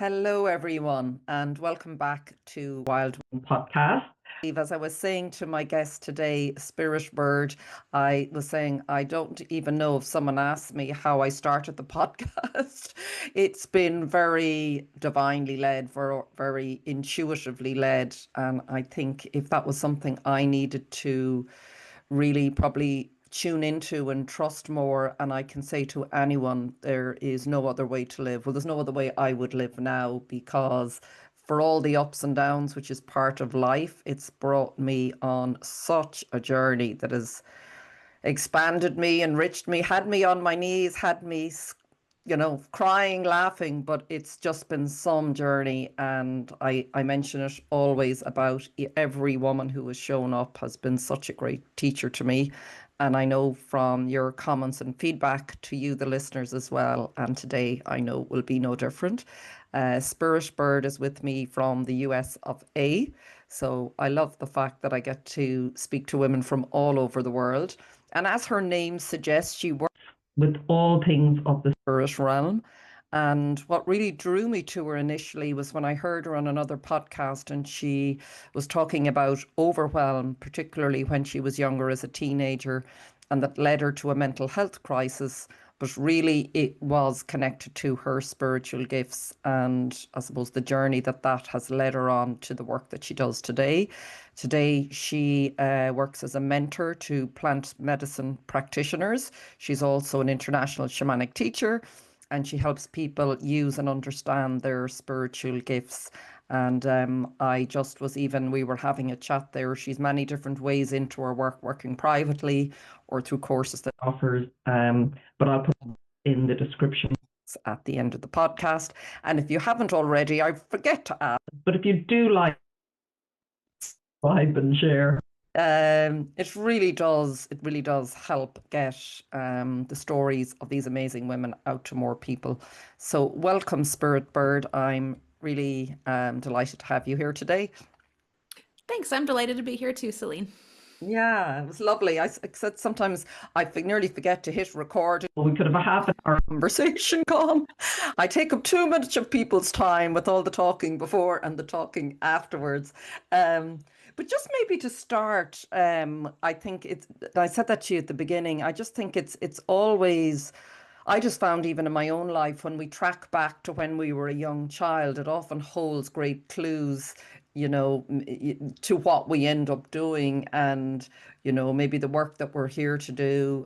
Hello, everyone, and welcome back to Wild One podcast. As I was saying to my guest today, SpiritBird, I was saying I don't even know if someone asked me how I started the podcast. It's been very divinely led, very intuitively led, and I think if that was something I needed to really probably tune into and trust more. And I can say to anyone, there is no other way to live. Well, there's no other way I would live now because for all the ups and downs, which is part of life, it's brought me on such a journey that has expanded me, enriched me, had me on my knees, had me, crying, laughing, but it's just been some journey. And I mention it always about every woman who has shown up has been such a great teacher to me. And I know from your comments and feedback to you, the listeners, as well. And today I know will be no different. SpiritBird is with me from the US of A. So I love the fact that I get to speak to women from all over the world. And as her name suggests, she works with all things of the spirit realm. And what really drew me to her initially was when I heard her on another podcast and she was talking about overwhelm, particularly when she was younger as a teenager, and that led her to a mental health crisis. But really, it was connected to her spiritual gifts and I suppose the journey that has led her on to the work that she does today. Today, she works as a mentor to plant medicine practitioners. She's also an international shamanic teacher and she helps people use and understand their spiritual gifts. And I just was we were having a chat there. She's many different ways into her work, working privately or through courses that offers. But I'll put in the description at the end of the podcast. And if you haven't already, I forget to ask, but if you do like, subscribe and share. It really does help get the stories of these amazing women out to more people. So welcome, SpiritBird. I'm really delighted to have you here today. Thanks. I'm delighted to be here too, Celine. Yeah, it was lovely. I said sometimes I nearly forget to hit record. We could have a half an hour conversation gone. I take up too much of people's time with all the talking before and the talking afterwards. But just maybe to start, I think I said that to you at the beginning. I just think it's always, I just found even in my own life, when we track back to when we were a young child, it often holds great clues, to what we end up doing and, maybe the work that we're here to do.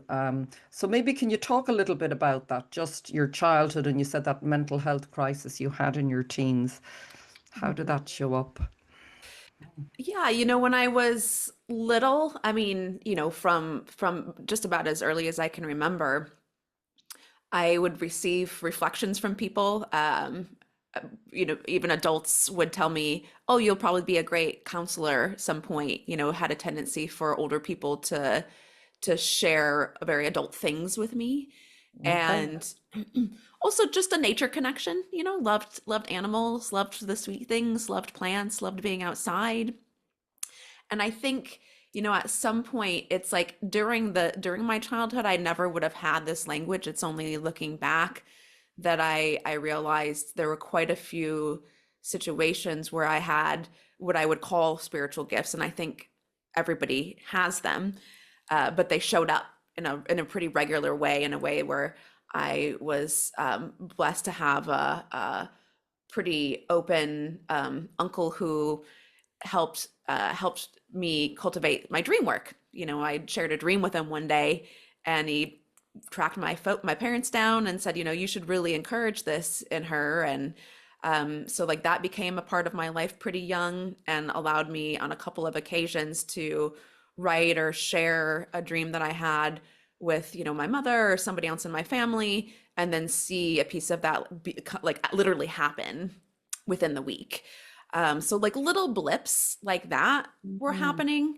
So maybe can you talk a little bit about that, just your childhood, and you said that mental health crisis you had in your teens. How did that show up? Yeah, when I was little, I mean, from just about as early as I can remember, I would receive reflections from people. Even adults would tell me, "Oh, you'll probably be a great counselor at some point." Had a tendency for older people to share very adult things with me. Okay. And also just a nature connection, loved animals, loved the sweet things, loved plants, loved being outside. And I think, at some point it's like during my childhood, I never would have had this language. It's only looking back that I realized there were quite a few situations where I had what I would call spiritual gifts. And I think everybody has them, but they showed up in a pretty regular way, in a way where I was blessed to have a pretty open uncle who helped me cultivate my dream work. I shared a dream with him one day, and he tracked my parents down and said, you should really encourage this in her. And so like that became a part of my life pretty young and allowed me on a couple of occasions to write or share a dream that I had with, my mother or somebody else in my family, and then see a piece of that like literally happen within the week. So like little blips like that were Mhm. happening.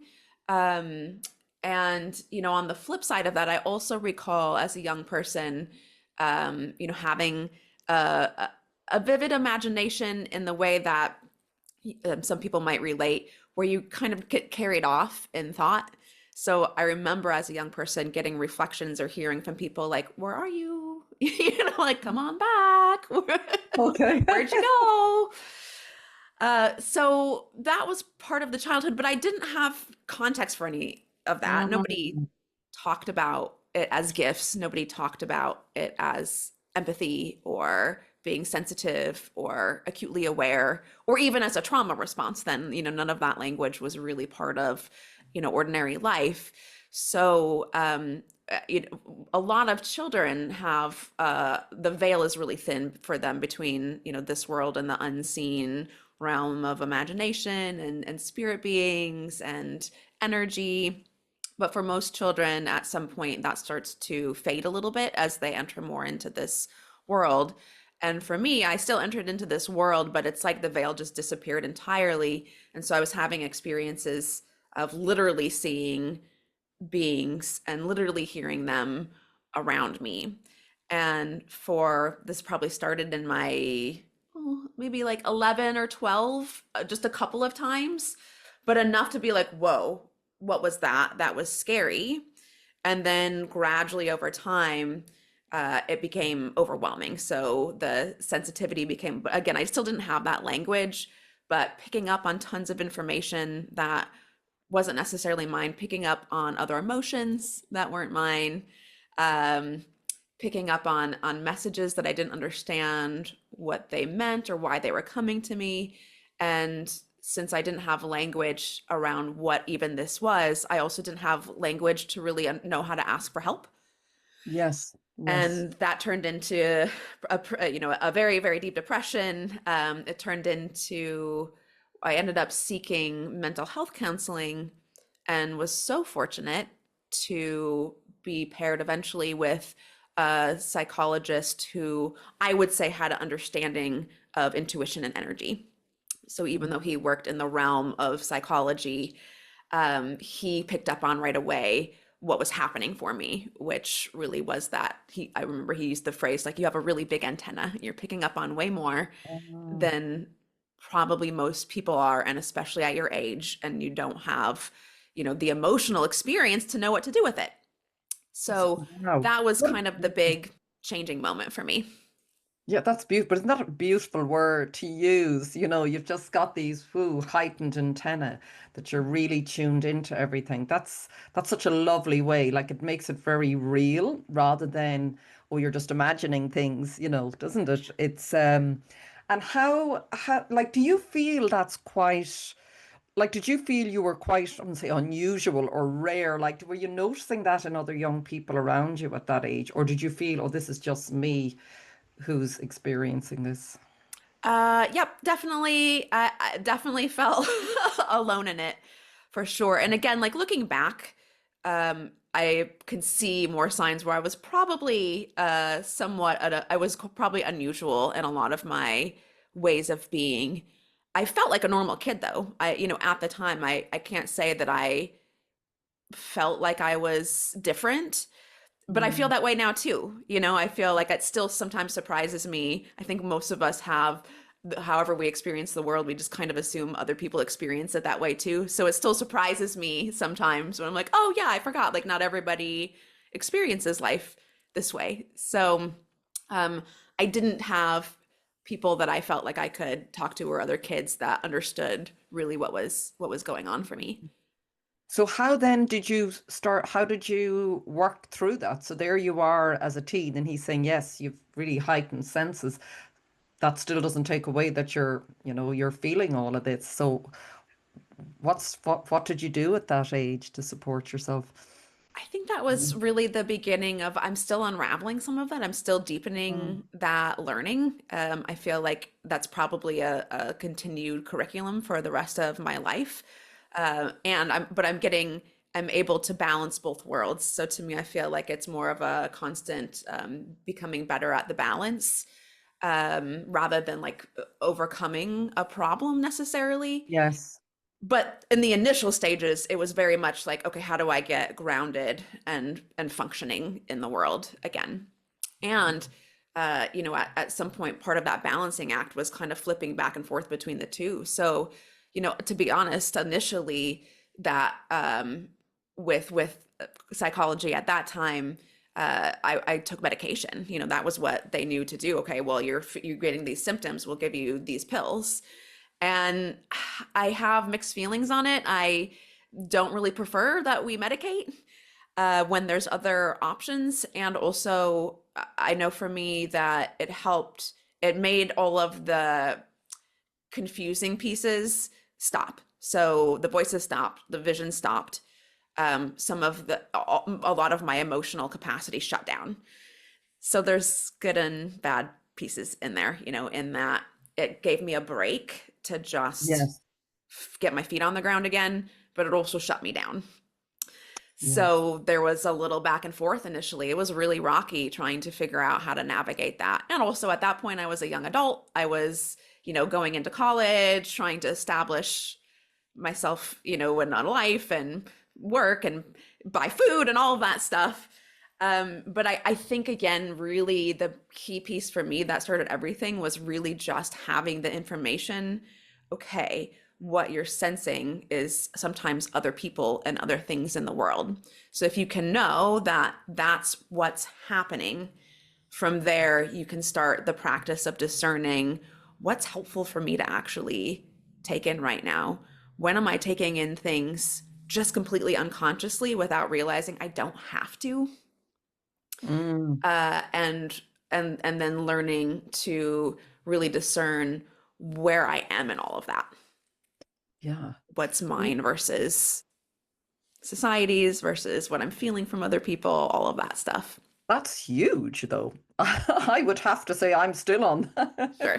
And, on the flip side of that, I also recall as a young person, having a vivid imagination in the way that some people might relate, where you kind of get carried off in thought. So I remember as a young person getting reflections or hearing from people like, where are you? like, come on back. Okay. Where'd you go? So that was part of the childhood, but I didn't have context for any of that. Nobody Mm. talked about it as gifts. Nobody talked about it as empathy or being sensitive or acutely aware, or even as a trauma response. Then, none of that language was really part of, ordinary life. So, a lot of children have the veil is really thin for them between this world and the unseen realm of imagination and spirit beings and energy. But for most children, at some point, that starts to fade a little bit as they enter more into this world. And for me, I still entered into this world, but it's like the veil just disappeared entirely. And so I was having experiences of literally seeing beings and literally hearing them around me. And for this probably started in my maybe like 11 or 12, just a couple of times, but enough to be like, whoa, what was that? That was scary. And then gradually over time, it became overwhelming. So the sensitivity became, again, I still didn't have that language, but picking up on tons of information that wasn't necessarily mine, picking up on other emotions that weren't mine, picking up on messages that I didn't understand what they meant or why they were coming to me. And since I didn't have language around what even this was, I also didn't have language to really know how to ask for help. Yes. Yes. And that turned into a very, very deep depression. It turned into, I ended up seeking mental health counseling and was so fortunate to be paired eventually with a psychologist who I would say had an understanding of intuition and energy. So even though he worked in the realm of psychology, he picked up on right away what was happening for me, which really was that I remember he used the phrase like, you have a really big antenna. You're picking up on way more Mm. than probably most people are, and especially at your age, and you don't have, the emotional experience to know what to do with it. So Wow. that was kind of the big changing moment for me. Yeah, that's beautiful. But isn't that a beautiful word to use? You've just got these heightened antenna that you're really tuned into everything. That's such a lovely way. Like it makes it very real rather than, oh, you're just imagining things, doesn't it? It's and how like do you feel that's quite like did you feel you were quite, I wouldn't say unusual or rare? Like were you noticing that in other young people around you at that age? Or did you feel, oh, this is just me who's experiencing this? Yep, definitely. I definitely felt alone in it for sure. And again, like looking back, I can see more signs where I was probably somewhat I was probably unusual in a lot of my ways of being. I felt like a normal kid though. At the time, I can't say that I felt like I was different, but I feel Mm. that way now too. I feel like it still sometimes surprises me. I think most of us have, however we experience the world, we just kind of assume other people experience it that way too. So it still surprises me sometimes when I'm like, oh yeah, I forgot. Like not everybody experiences life this way. So um, I didn't have people that I felt like I could talk to or other kids that understood really what was going on for me. So how then did you start, how did you work through that? So there you are as a teen and he's saying, yes, you've really heightened senses. That still doesn't take away that you're feeling all of this. So what did you do at that age to support yourself? I think that was really the beginning of, I'm still unraveling some of that. I'm still Mm. deepening that learning. I feel like that's probably a continued curriculum for the rest of my life. I'm able to balance both worlds. So to me, I feel like it's more of a constant becoming better at the balance rather than like overcoming a problem necessarily. Yes. But in the initial stages, it was very much like, okay, how do I get grounded and functioning in the world again? And at some point, part of that balancing act was kind of flipping back and forth between the two. So, to be honest, initially, that with psychology at that time, I took medication. You know, that was what they knew to do. Okay, well, you're getting these symptoms. We'll give you these pills. And I have mixed feelings on it. I don't really prefer that we medicate when there's other options. And also, I know for me that it helped, it made all of the confusing pieces stop. So the voices stopped, the vision stopped. A lot of my emotional capacity shut down. So there's good and bad pieces in there, you know, in that it gave me a break to just Yes. get my feet on the ground again, but it also shut me down. Yes. So there was a little back and forth initially. It was really rocky trying to figure out how to navigate that. And also at that point, I was a young adult. I was, you know, going into college, trying to establish myself, you know, in a life and work and buy food and all of that stuff. But I think, again, really the key piece for me that started everything was really just having the information. Okay, what you're sensing is sometimes other people and other things in the world. So if you can know that that's what's happening, from there, you can start the practice of discerning what's helpful for me to actually take in right now. When am I taking in things just completely unconsciously without realizing I don't have to? Mm, And then learning to really discern where I am in all of that. yeah. What's mine versus society's versus what I'm feeling from other people, all of that stuff. That's huge, though. I would have to say I'm still on that. Sure.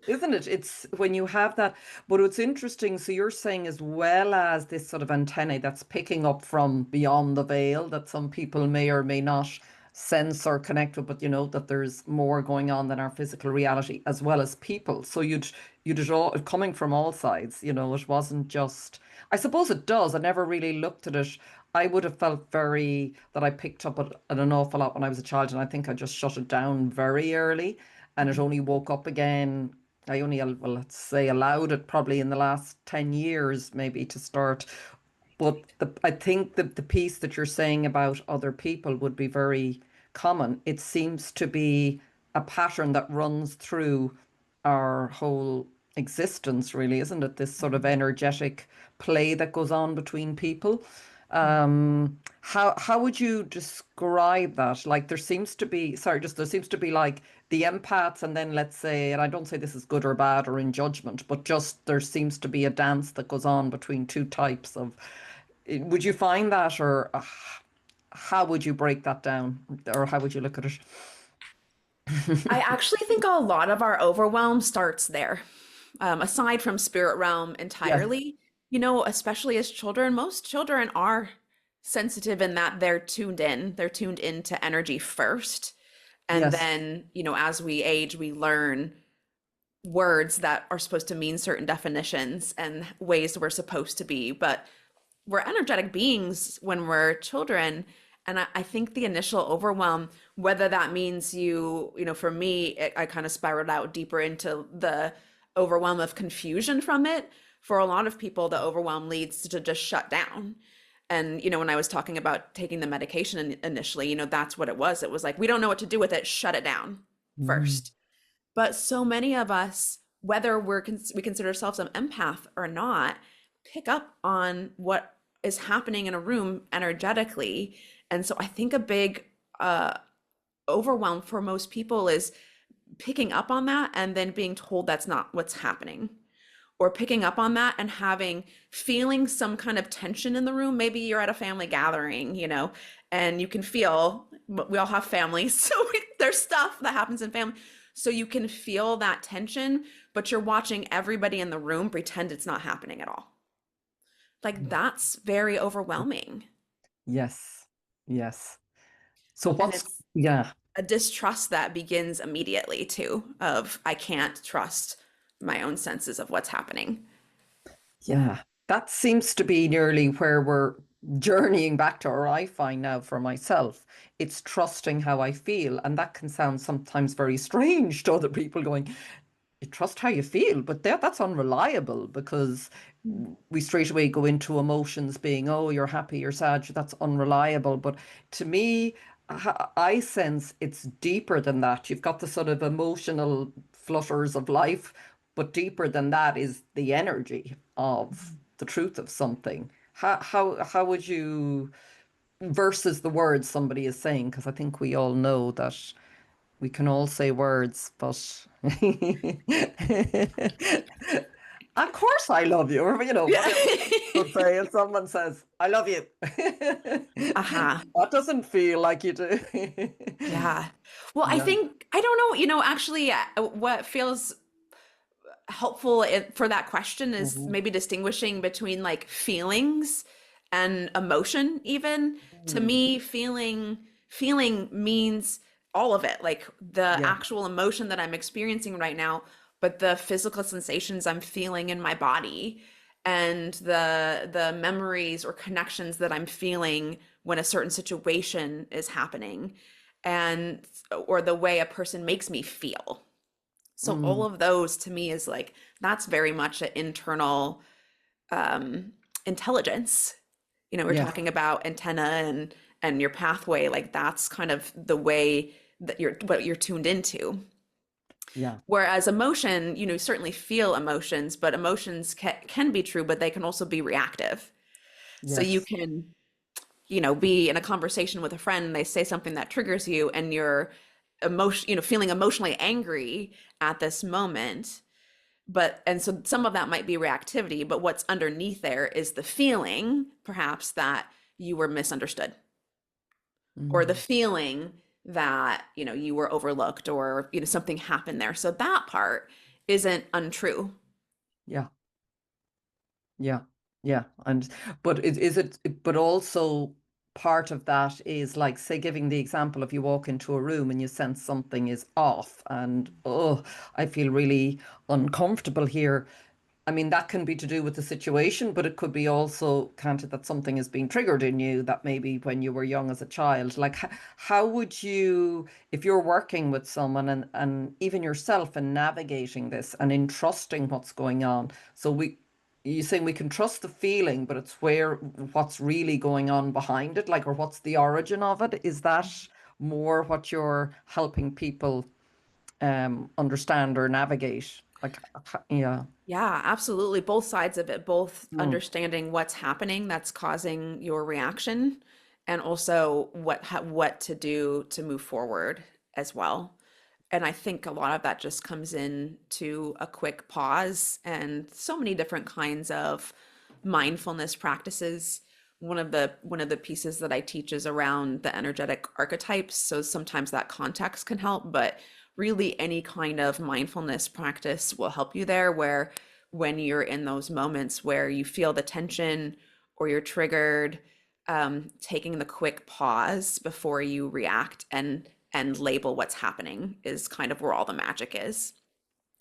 Isn't it? It's when you have that. But it's interesting. So you're saying, as well as this sort of antennae that's picking up from beyond the veil that some people may or may not sense or connect with, but you know that there's more going on than our physical reality, as well as people. So you'd it all coming from all sides. You know, it wasn't just. I suppose it does. I never really looked at it. I would have felt very that I picked up at an awful lot when I was a child, and I think I just shut it down very early, and it only woke up again. I only, well, let's say, allowed it probably in the last 10 years, maybe, to start. But I think the piece that you're saying about other people would be very common. It seems to be a pattern that runs through our whole existence, really, isn't it? This sort of energetic play that goes on between people. How would you describe that? Like there seems to be, sorry, just there seems to be like the empaths, and then let's say, and I don't say this is good or bad or in judgment, but just there seems to be a dance that goes on between two types of. Would you find that, or how would you break that down, or how would you look at it? I actually think a lot of our overwhelm starts there. Aside from spirit realm Yes, entirely, you know, especially as children, most children are sensitive in that they're tuned in. They're tuned into energy first. And yes, then, you know, as we age, we learn words that are supposed to mean certain definitions and ways we're supposed to be. But we're energetic beings when we're children. And I think the initial overwhelm, whether that means you know, for me, I kind of spiraled out deeper into the overwhelm of confusion from it. For a lot of people, the overwhelm leads to just shut down. And, you know, when I was talking about taking the medication initially, you know, that's what it was. It was like, we don't know what to do with it, shut it down mm, first. But so many of us, whether we consider ourselves an empath or not, pick up on what is happening in a room energetically. And so I think a big overwhelm for most people is picking up on that and then being told that's not what's happening, or picking up on that and feeling some kind of tension in the room. Maybe you're at a family gathering, you know, and you can feel, we all have families, so there's stuff that happens in family. So you can feel that tension, but you're watching everybody in the room pretend it's not happening at all. Like that's very overwhelming. yes, yes. So And what's, it's yeah. a distrust that begins immediately too, of I can't trust my own senses of what's happening. Yeah, that seems to be nearly where we're journeying back to, or I find now for myself, it's trusting how I feel. And that can sound sometimes very strange to other people going, you trust how you feel, but that's unreliable because we straight away go into emotions being, oh, you're happy, you're sad, that's unreliable. But to me, I sense it's deeper than that. You've got the sort of emotional flutters of life, but deeper than that is the energy of the truth of something. How would you versus the words somebody is saying? Because I think we all know that we can all say words, but of course I love you, or Yeah. whatever would say if someone says, I love you. Uh-huh. That doesn't feel like you do. Yeah. Well, I Yeah. think, I don't know, actually, what feels helpful for that question is Mhm. maybe distinguishing between like feelings and emotion even. To Mm. me, feeling means all of it, like the Yeah. actual emotion that I'm experiencing right now, but the physical sensations I'm feeling in my body and the memories or connections that I'm feeling when a certain situation is happening and or the way a person makes me feel. So all Mm. of those to me is like that's very much an internal um, intelligence. We're Yes. talking about antenna and your pathway, like that's kind of the way that what you're tuned into. Yeah. Whereas emotion, certainly feel emotions, but emotions can be true, but they can also be reactive. So you Yes. can, be in a conversation with a friend and they say something that triggers you and you're feeling emotionally angry at this moment. And so some of that might be reactivity, but what's underneath there is the feeling, perhaps, that you were misunderstood or the Mm. feeling that, you were overlooked or, something happened there. So that part isn't untrue. Yeah. Yeah. Yeah. And but is it but also part of that is like, say, giving the example of you walk into a room and you sense something is off and oh, I feel really uncomfortable here. I mean, that can be to do with the situation, but it could be also counted that something is being triggered in you that maybe when you were young as a child. Like, how would you, if you're working with someone and even yourself and navigating this and in trusting what's going on? So you saying we can trust the feeling, but it's what's really going on behind it, like, or what's the origin of it? Is that more what you're helping people understand or navigate? Like, yeah. Yeah, absolutely. Both sides of it, both Mm. understanding what's happening that's causing your reaction and also what to do to move forward as well. And I think a lot of that just comes in to a quick pause and so many different kinds of mindfulness practices. One of the pieces that I teach is around the energetic archetypes. So sometimes that context can help, but really any kind of mindfulness practice will help you there where when you're in those moments where you feel the tension or you're triggered, taking the quick pause before you react and label what's happening is kind of where all the magic is.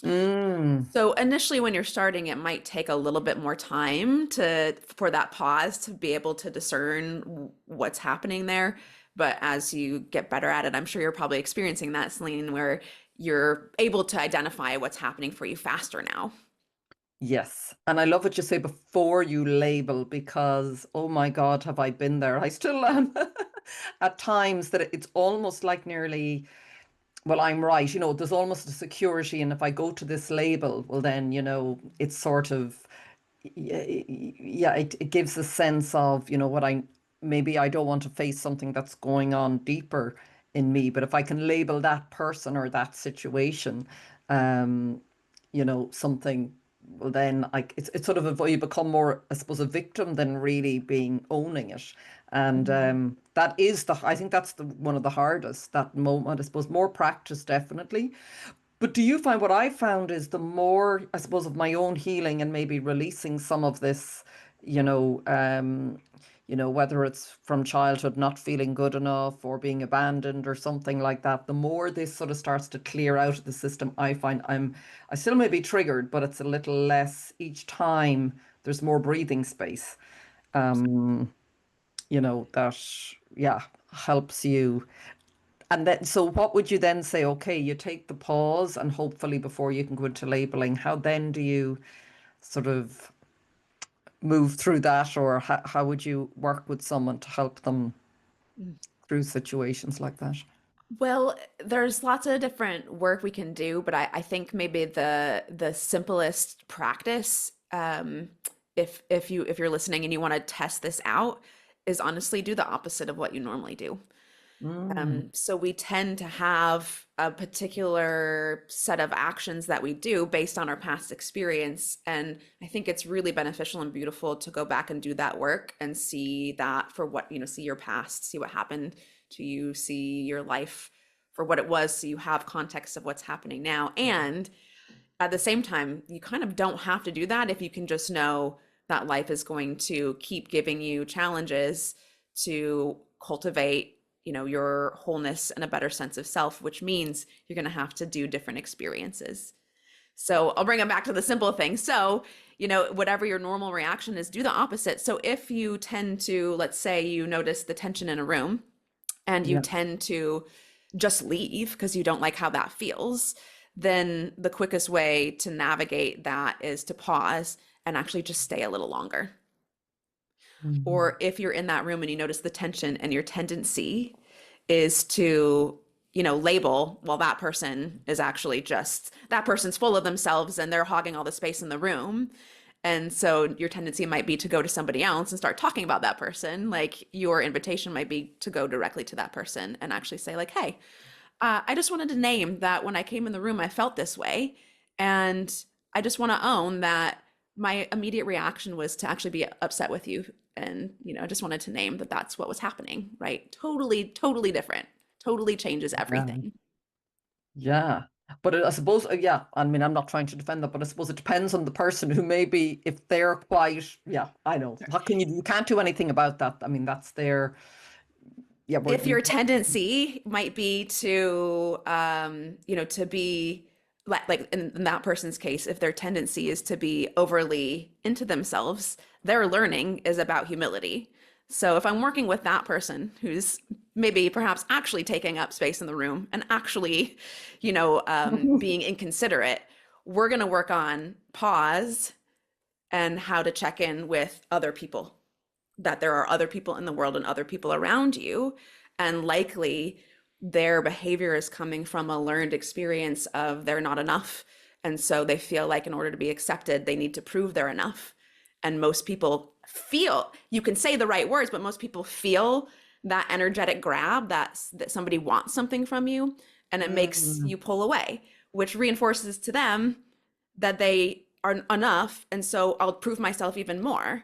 Mm. So initially when you're starting, it might take a little bit more time for that pause to be able to discern what's happening there. But as you get better at it, I'm sure you're probably experiencing that, Celine, where you're able to identify what's happening for you faster now. Yes. And I love what you say before you label because, oh my God, have I been there? I still am at times that it's almost like nearly, well, I'm right. There's almost a security. And if I go to this label, well, then, it's sort of, yeah, it gives a sense of, what maybe I don't want to face something that's going on deeper in me. But if I can label that person or that situation, um, something, well, then it's sort of you become more, I suppose, a victim than really being owning it. And Mhm. that is I think that's one of the hardest, that moment, I suppose, more practice, definitely. But do you find what I found is the more, I suppose, of my own healing and maybe releasing some of this, you know, um, whether it's from childhood not feeling good enough or being abandoned or something like that, the more this sort of starts to clear out of the system, I find I still may be triggered, but it's a little less each time. There's more breathing space. Um, that, yeah, helps you. And then, so what would you then say? Okay, you take the pause, and hopefully, before you can go into labeling, how then do you sort of move through that, or how would you work with someone to help them through situations like that? Well, there's lots of different work we can do, but I think maybe the simplest practice, if you're listening and you want to test this out, is honestly do the opposite of what you normally do. Mm, So we tend to have a particular set of actions that we do based on our past experience. And I think it's really beneficial and beautiful to go back and do that work and see that for what, see your past, see what happened to you, see your life for what it was. So you have context of what's happening now. And at the same time, you kind of don't have to do that if you can just know that life is going to keep giving you challenges to cultivate your wholeness and a better sense of self, which means you're going to have to do different experiences. So I'll bring it back to the simple thing. So, whatever your normal reaction is, do the opposite. So if you tend to, let's say you notice the tension in a room and you yeah. tend to just leave because you don't like how that feels, then the quickest way to navigate that is to pause and actually just stay a little longer. Mhm. Or if you're in that room and you notice the tension and your tendency is to, label, well, that person is actually just, that person's full of themselves and they're hogging all the space in the room. And so your tendency might be to go to somebody else and start talking about that person. Like your invitation might be to go directly to that person and actually say like, hey, I just wanted to name that when I came in the room, I felt this way. And I just want to own that my immediate reaction was to actually be upset with you. And, I just wanted to name that that's what was happening, right? Totally, totally different. Totally changes Yeah. everything. Yeah. But I suppose, yeah, I mean, I'm not trying to defend that, but I suppose it depends on the person who maybe, if they're quite, yeah, I know. What can you can't do anything about that. I mean, that's their, yeah, If we, your tendency might be to, to be like in that person's case, if their tendency is to be overly into themselves, their learning is about humility. So if I'm working with that person who's maybe perhaps actually taking up space in the room and actually, being inconsiderate, we're going to work on pause and how to check in with other people, that there are other people in the world and other people around you. And likely their behavior is coming from a learned experience of they're not enough. And so they feel like in order to be accepted, they need to prove they're enough. And most people feel, you can say the right words, but most people feel that energetic grab that somebody wants something from you, and it makes Mm, you pull away, which reinforces to them that they are enough. And so I'll prove myself even more.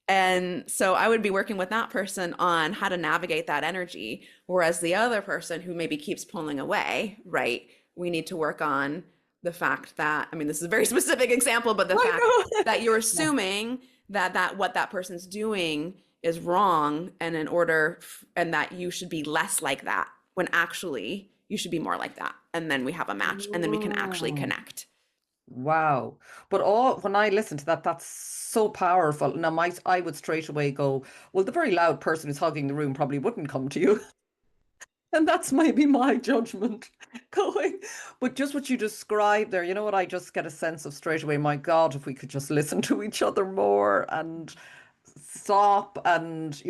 And so I would be working with that person on how to navigate that energy. Whereas the other person who maybe keeps pulling away, right? We need to work on the fact that, I mean, this is a very specific example, but the I fact know. that you're Yeah. assuming that what that person's doing is wrong, and and that you should be less like that when actually you should be more like that. And then we have a match and then we can actually Mm. connect. Wow. But when I listen to that, that's so powerful. Now, I would straight away go, well, the very loud person who's hogging the room probably wouldn't come to you. And that's maybe my judgment going. But just what you described there, you know what? I just get a sense of straight away, my God, if we could just listen to each other more and stop and,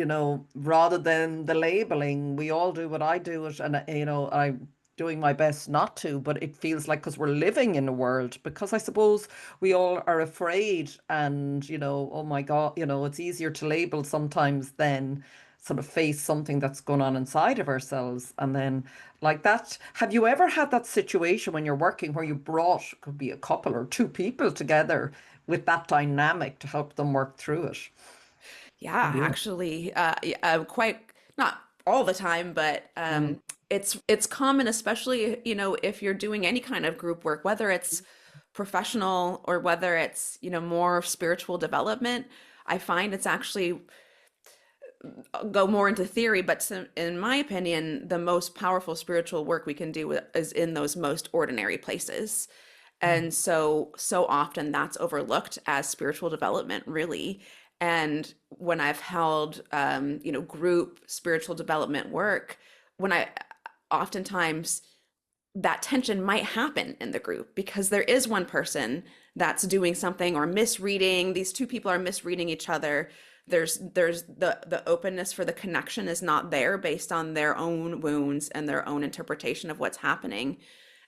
rather than the labeling, we all do what I do it. And, I'm doing my best not to, but it feels like because we're living in a world, because I suppose we all are afraid and, oh my God, it's easier to label sometimes than sort of face something that's going on inside of ourselves. And then like that, have you ever had that situation when you're working where you brought, could be a couple or two people together with that dynamic to help them work through it? Have Yeah, you? actually, quite not all the time, but Mm, it's common, especially if you're doing any kind of group work, whether it's professional or whether it's more spiritual development. I find it's actually go more into theory, but in my opinion, the most powerful spiritual work we can do is in those most ordinary places. mm, And so often that's overlooked as spiritual development, really. And when I've held, group spiritual development work, when I oftentimes that tension might happen in the group because there is one person that's doing something or misreading. These two people are misreading each other. There's the openness for the connection is not there based on their own wounds and their own interpretation of what's happening.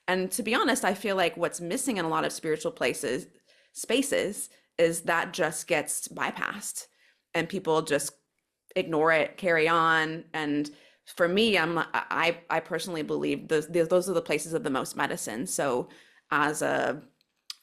And to be honest, I feel like what's missing in a lot of spiritual spaces is that just gets bypassed and people just ignore it, carry on. And for me, I personally believe those are the places of the most medicine. So as a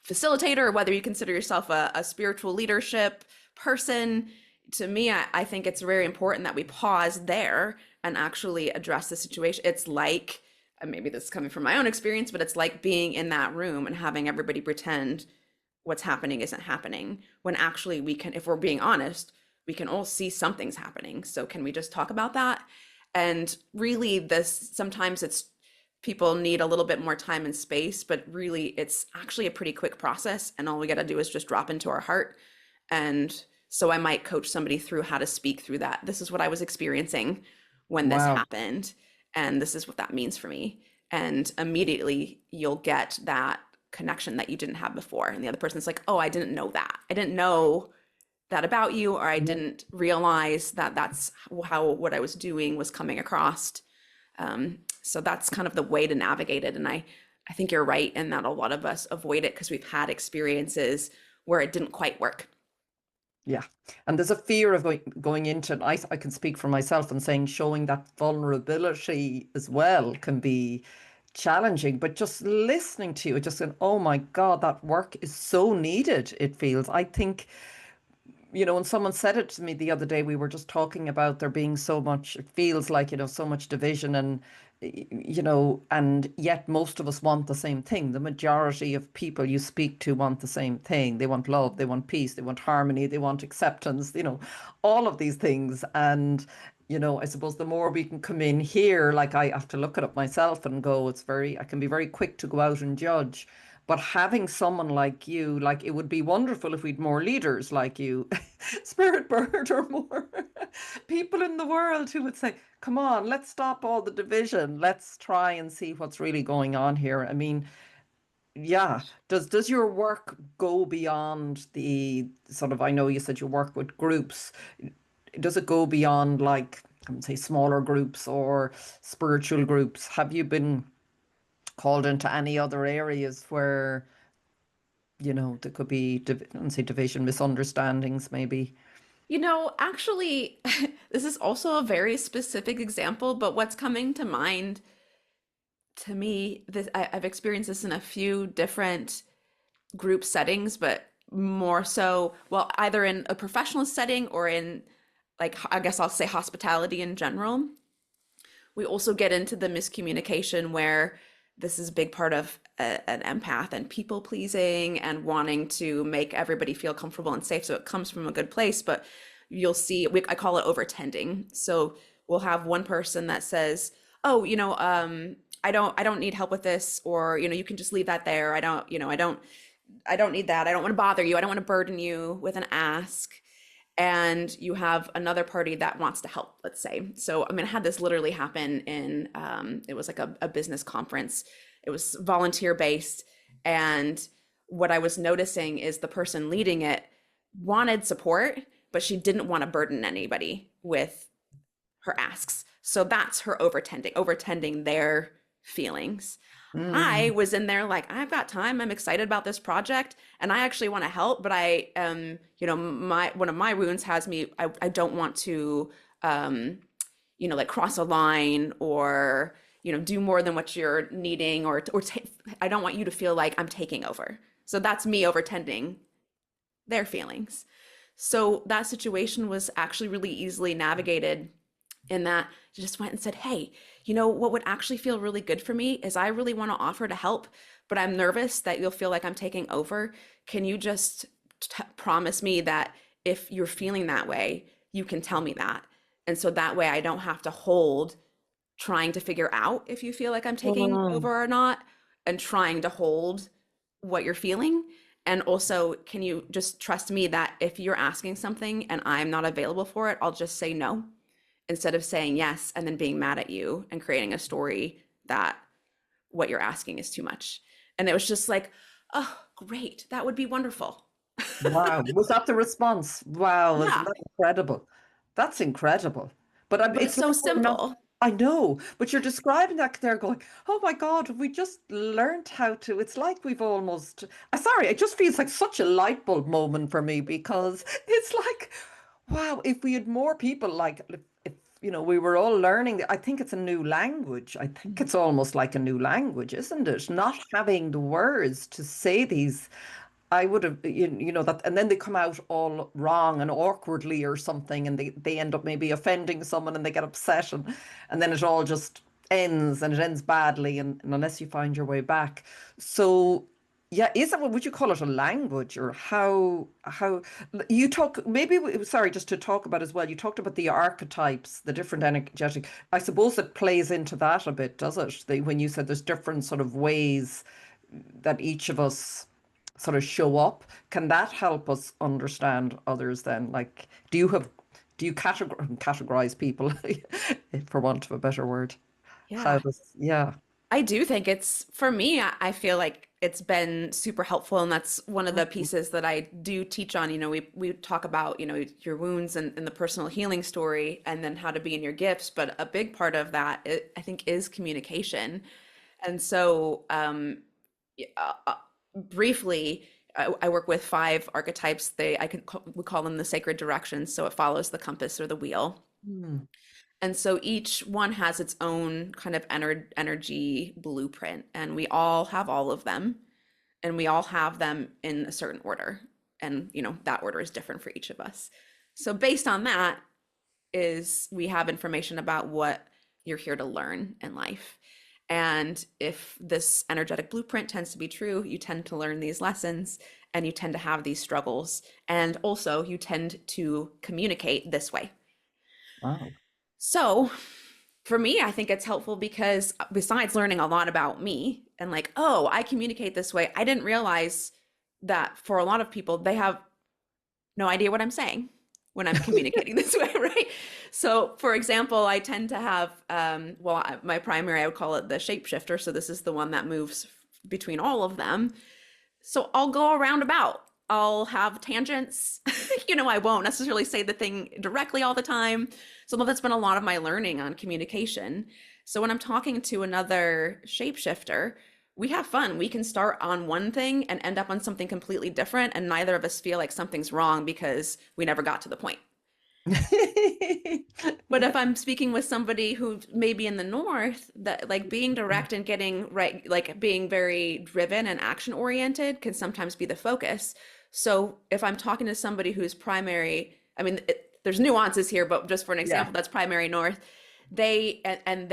facilitator, whether you consider yourself a spiritual leadership person, to me, I think it's very important that we pause there and actually address the situation. It's like, and maybe this is coming from my own experience, but it's like being in that room and having everybody pretend what's happening isn't happening, when actually we can, if we're being honest, we can all see something's happening. So can we just talk about that? And really, sometimes it's people need a little bit more time and space, but really it's actually a pretty quick process. And all we got to do is just drop into our heart. And so I might coach somebody through how to speak through that. This is what I was experiencing when this Wow. happened. And this is what that means for me. And immediately you'll get that connection that you didn't have before. And the other person's like, oh, I didn't know that. I didn't know that about you, or I didn't realize that that's how what I was doing was coming across. So that's kind of the way to navigate it. And I think you're right in that a lot of us avoid it because we've had experiences where it didn't quite work. Yeah. And there's a fear of going into it. I can speak for myself and saying showing that vulnerability as well can be challenging, but just listening to you, just saying, oh my God, that work is so needed, it feels. I think, when someone said it to me the other day, we were just talking about there being so much, it feels like, so much division and, and yet most of us want the same thing. The majority of people you speak to want the same thing. They want love, they want peace, they want harmony, they want acceptance, all of these things. And, I suppose the more we can come in here, like I have to look at it myself and go, I can be very quick to go out and judge. But having someone like you, like it would be wonderful if we'd more leaders like you, Spirit Bird, or more people in the world who would say, come on, let's stop all the division. Let's try and see what's really going on here. I mean, yeah. Does your work go beyond the sort of, I know you said you work with groups. Does it go beyond like, I would say smaller groups or spiritual groups? Have you been called into any other areas where, there could be, I don't say division, misunderstandings, maybe? Actually, this is also a very specific example, but what's coming to mind to me, I've experienced this in a few different group settings, but more so, well, either in a professional setting or in, like, I guess I'll say hospitality in general. We also get into the miscommunication where this is a big part of an empath and people pleasing and wanting to make everybody feel comfortable and safe. So it comes from a good place, but you'll see, I call it overtending. So we'll have one person that says, oh, I don't need help with this, or, you can just leave that there. I don't need that. I don't want to bother you. I don't want to burden you with an ask. And you have another party that wants to help, let's say. So I had this literally happen in, it was like a business conference. It was volunteer based. And what I was noticing is the person leading it wanted support, but she didn't want to burden anybody with her asks. So that's her overtending their feelings. I was in there like, I've got time. I'm excited about this project and I actually want to help, but I one of my wounds has me, I don't want to, like cross a line or, do more than what you're needing or I don't want you to feel like I'm taking over. So that's me overtending their feelings. So that situation was actually really easily navigated in that she just went and said, hey, what would actually feel really good for me is I really want to offer to help, but I'm nervous that you'll feel like I'm taking over. Can you just promise me that if you're feeling that way, you can tell me that? And so that way I don't have to hold trying to figure out if you feel like I'm taking Mm. over or not and trying to hold what you're feeling. And also, can you just trust me that if you're asking something and I'm not available for it, I'll just say no, instead of saying yes and then being mad at you and creating a story that what you're asking is too much. And it was just like, oh, great. That would be wonderful. Wow. Was that the response? Wow. Isn't Yeah. that incredible. That's incredible. But But it's it's so like we're not, simple. I know, but you're describing that they're going, oh my God, we just learned how to. It's like we've almost, sorry, it just feels like such a light bulb moment for me because it's like, wow, if we had more people like, if we were all learning, I think it's a new language. I think it's almost like a new language, isn't it? Not having the words to say these. I would have, that, and then they come out all wrong and awkwardly or something, and they end up maybe offending someone and they get upset, and then it all just ends and it ends badly, and unless you find your way back. So, yeah, is that what would you call it a language or how you talk? Maybe sorry, just to talk about as well. You talked about the archetypes, the different energetic. I suppose it plays into that a bit, does it? When you said there's different sort of ways that each of us sort of show up, can that help us understand others then? Like, do you categorize people, for want of a better word? How Yeah. does, yeah. I do think it's, for me, I feel like it's been super helpful. And that's one of the pieces that I do teach on. We talk about, your wounds and the personal healing story and then how to be in your gifts. But a big part of that, I think, is communication. And so, briefly, I work with 5 archetypes. We call them the sacred directions. So it follows the compass or the wheel. Hmm. And so each one has its own kind of energy blueprint, and we all have all of them, and we all have them in a certain order. And, that order is different for each of us. So based on that is we have information about what you're here to learn in life. And if this energetic blueprint tends to be true, you tend to learn these lessons and you tend to have these struggles. And also you tend to communicate this way. Wow. So for me, I think it's helpful because besides learning a lot about me and like, oh, I communicate this way, I didn't realize that for a lot of people, they have no idea what I'm saying when I'm communicating this way, right? So for example, I tend to have, my primary, I would call it the shapeshifter. So this is the one that moves between all of them. So I'll go around about. I'll have tangents. I won't necessarily say the thing directly all the time. So that's been a lot of my learning on communication. So when I'm talking to another shapeshifter, we have fun. We can start on one thing and end up on something completely different, and neither of us feel like something's wrong because we never got to the point. But if I'm speaking with somebody who may be in the north, that like being direct and getting right, like being very driven and action oriented can sometimes be the focus. So if I'm talking to somebody who's primary, I mean, there's nuances here, but just for an Yeah. example, that's primary north. I'm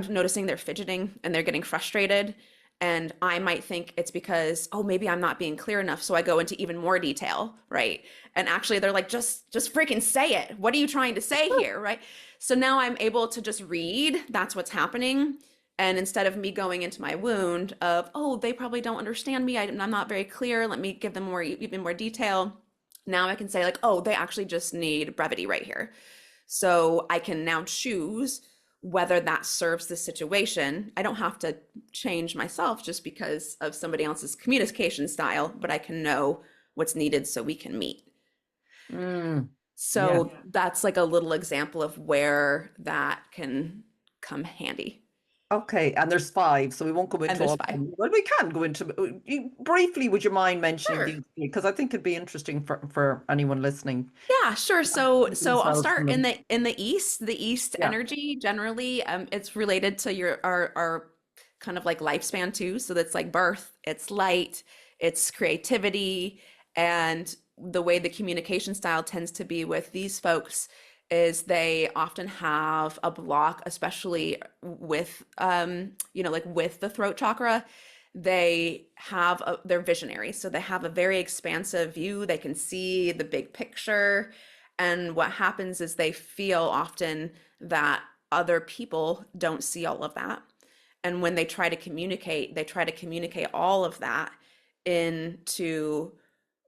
noticing they're fidgeting and they're getting frustrated. And I might think it's because, oh, maybe I'm not being clear enough. So I go into even more detail, right? And actually they're like, just freaking say it. What are you trying to say here, right? So now I'm able to just read, that's what's happening. And instead of me going into my wound of, oh, they probably don't understand me, I'm not very clear, let me give them even more detail. Now I can say like, oh, they actually just need brevity right here. So I can now choose whether that serves the situation. I don't have to change myself just because of somebody else's communication style, but I can know what's needed so we can meet. Mm. Yeah. So that's like a little example of where that can come handy. Okay, and there's 5, so we won't go And into there's all. 5. Well, we can go into briefly. Would you mind mentioning Sure. these? Because I think it'd be interesting for anyone listening. Yeah, sure. So I'll Themselves start from in them. the east. The east Yeah. energy generally, it's related to our kind of like lifespan too. So that's like birth, it's light, it's creativity, and the way the communication style tends to be with these folks is they often have a block, especially with like with the throat chakra. They're visionary, so they have a very expansive view. They can see the big picture, and what happens is they feel often that other people don't see all of that, and when they try to communicate all of that into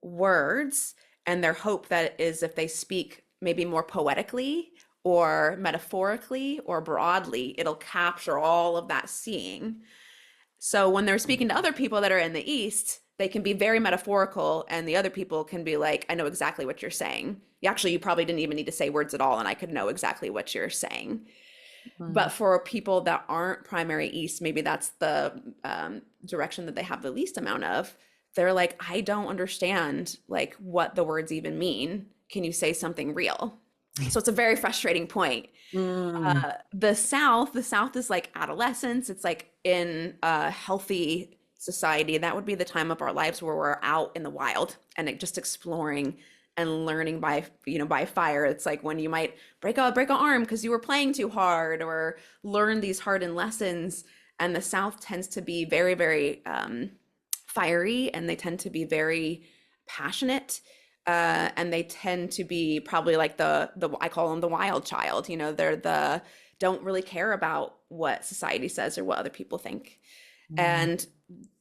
words, and their hope that is if they speak maybe more poetically or metaphorically or broadly, it'll capture all of that seeing. So when they're speaking to other people that are in the East, they can be very metaphorical, and the other people can be like, I know exactly what you're saying. Actually, you probably didn't even need to say words at all, and I could know exactly what you're saying. But for people that aren't primary East, maybe that's the direction that they have the least amount of. They're like, I don't understand like what the words even mean. Can you say something real? So it's a very frustrating point. The South is like adolescence. It's like in a healthy society, that would be the time of our lives where we're out in the wild and just exploring and learning by, by fire. It's like when you might break an arm because you were playing too hard, or learn these hardened lessons. And the South tends to be very, very fiery, and they tend to be very passionate. And they tend to be probably like the I call them the wild child. They're don't really care about what society says or what other people think. And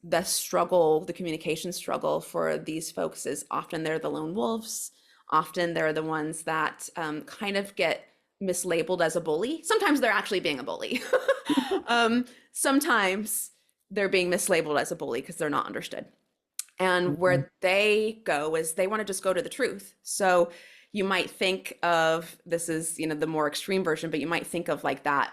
the communication struggle for these folks is often they're the lone wolves. Often they're the ones that kind of get mislabeled as a bully. Sometimes they're actually being a bully. Sometimes they're being mislabeled as a bully because they're not understood. And where they go is they want to just go to the truth. So you might think of, this is, the more extreme version, but you might think of like that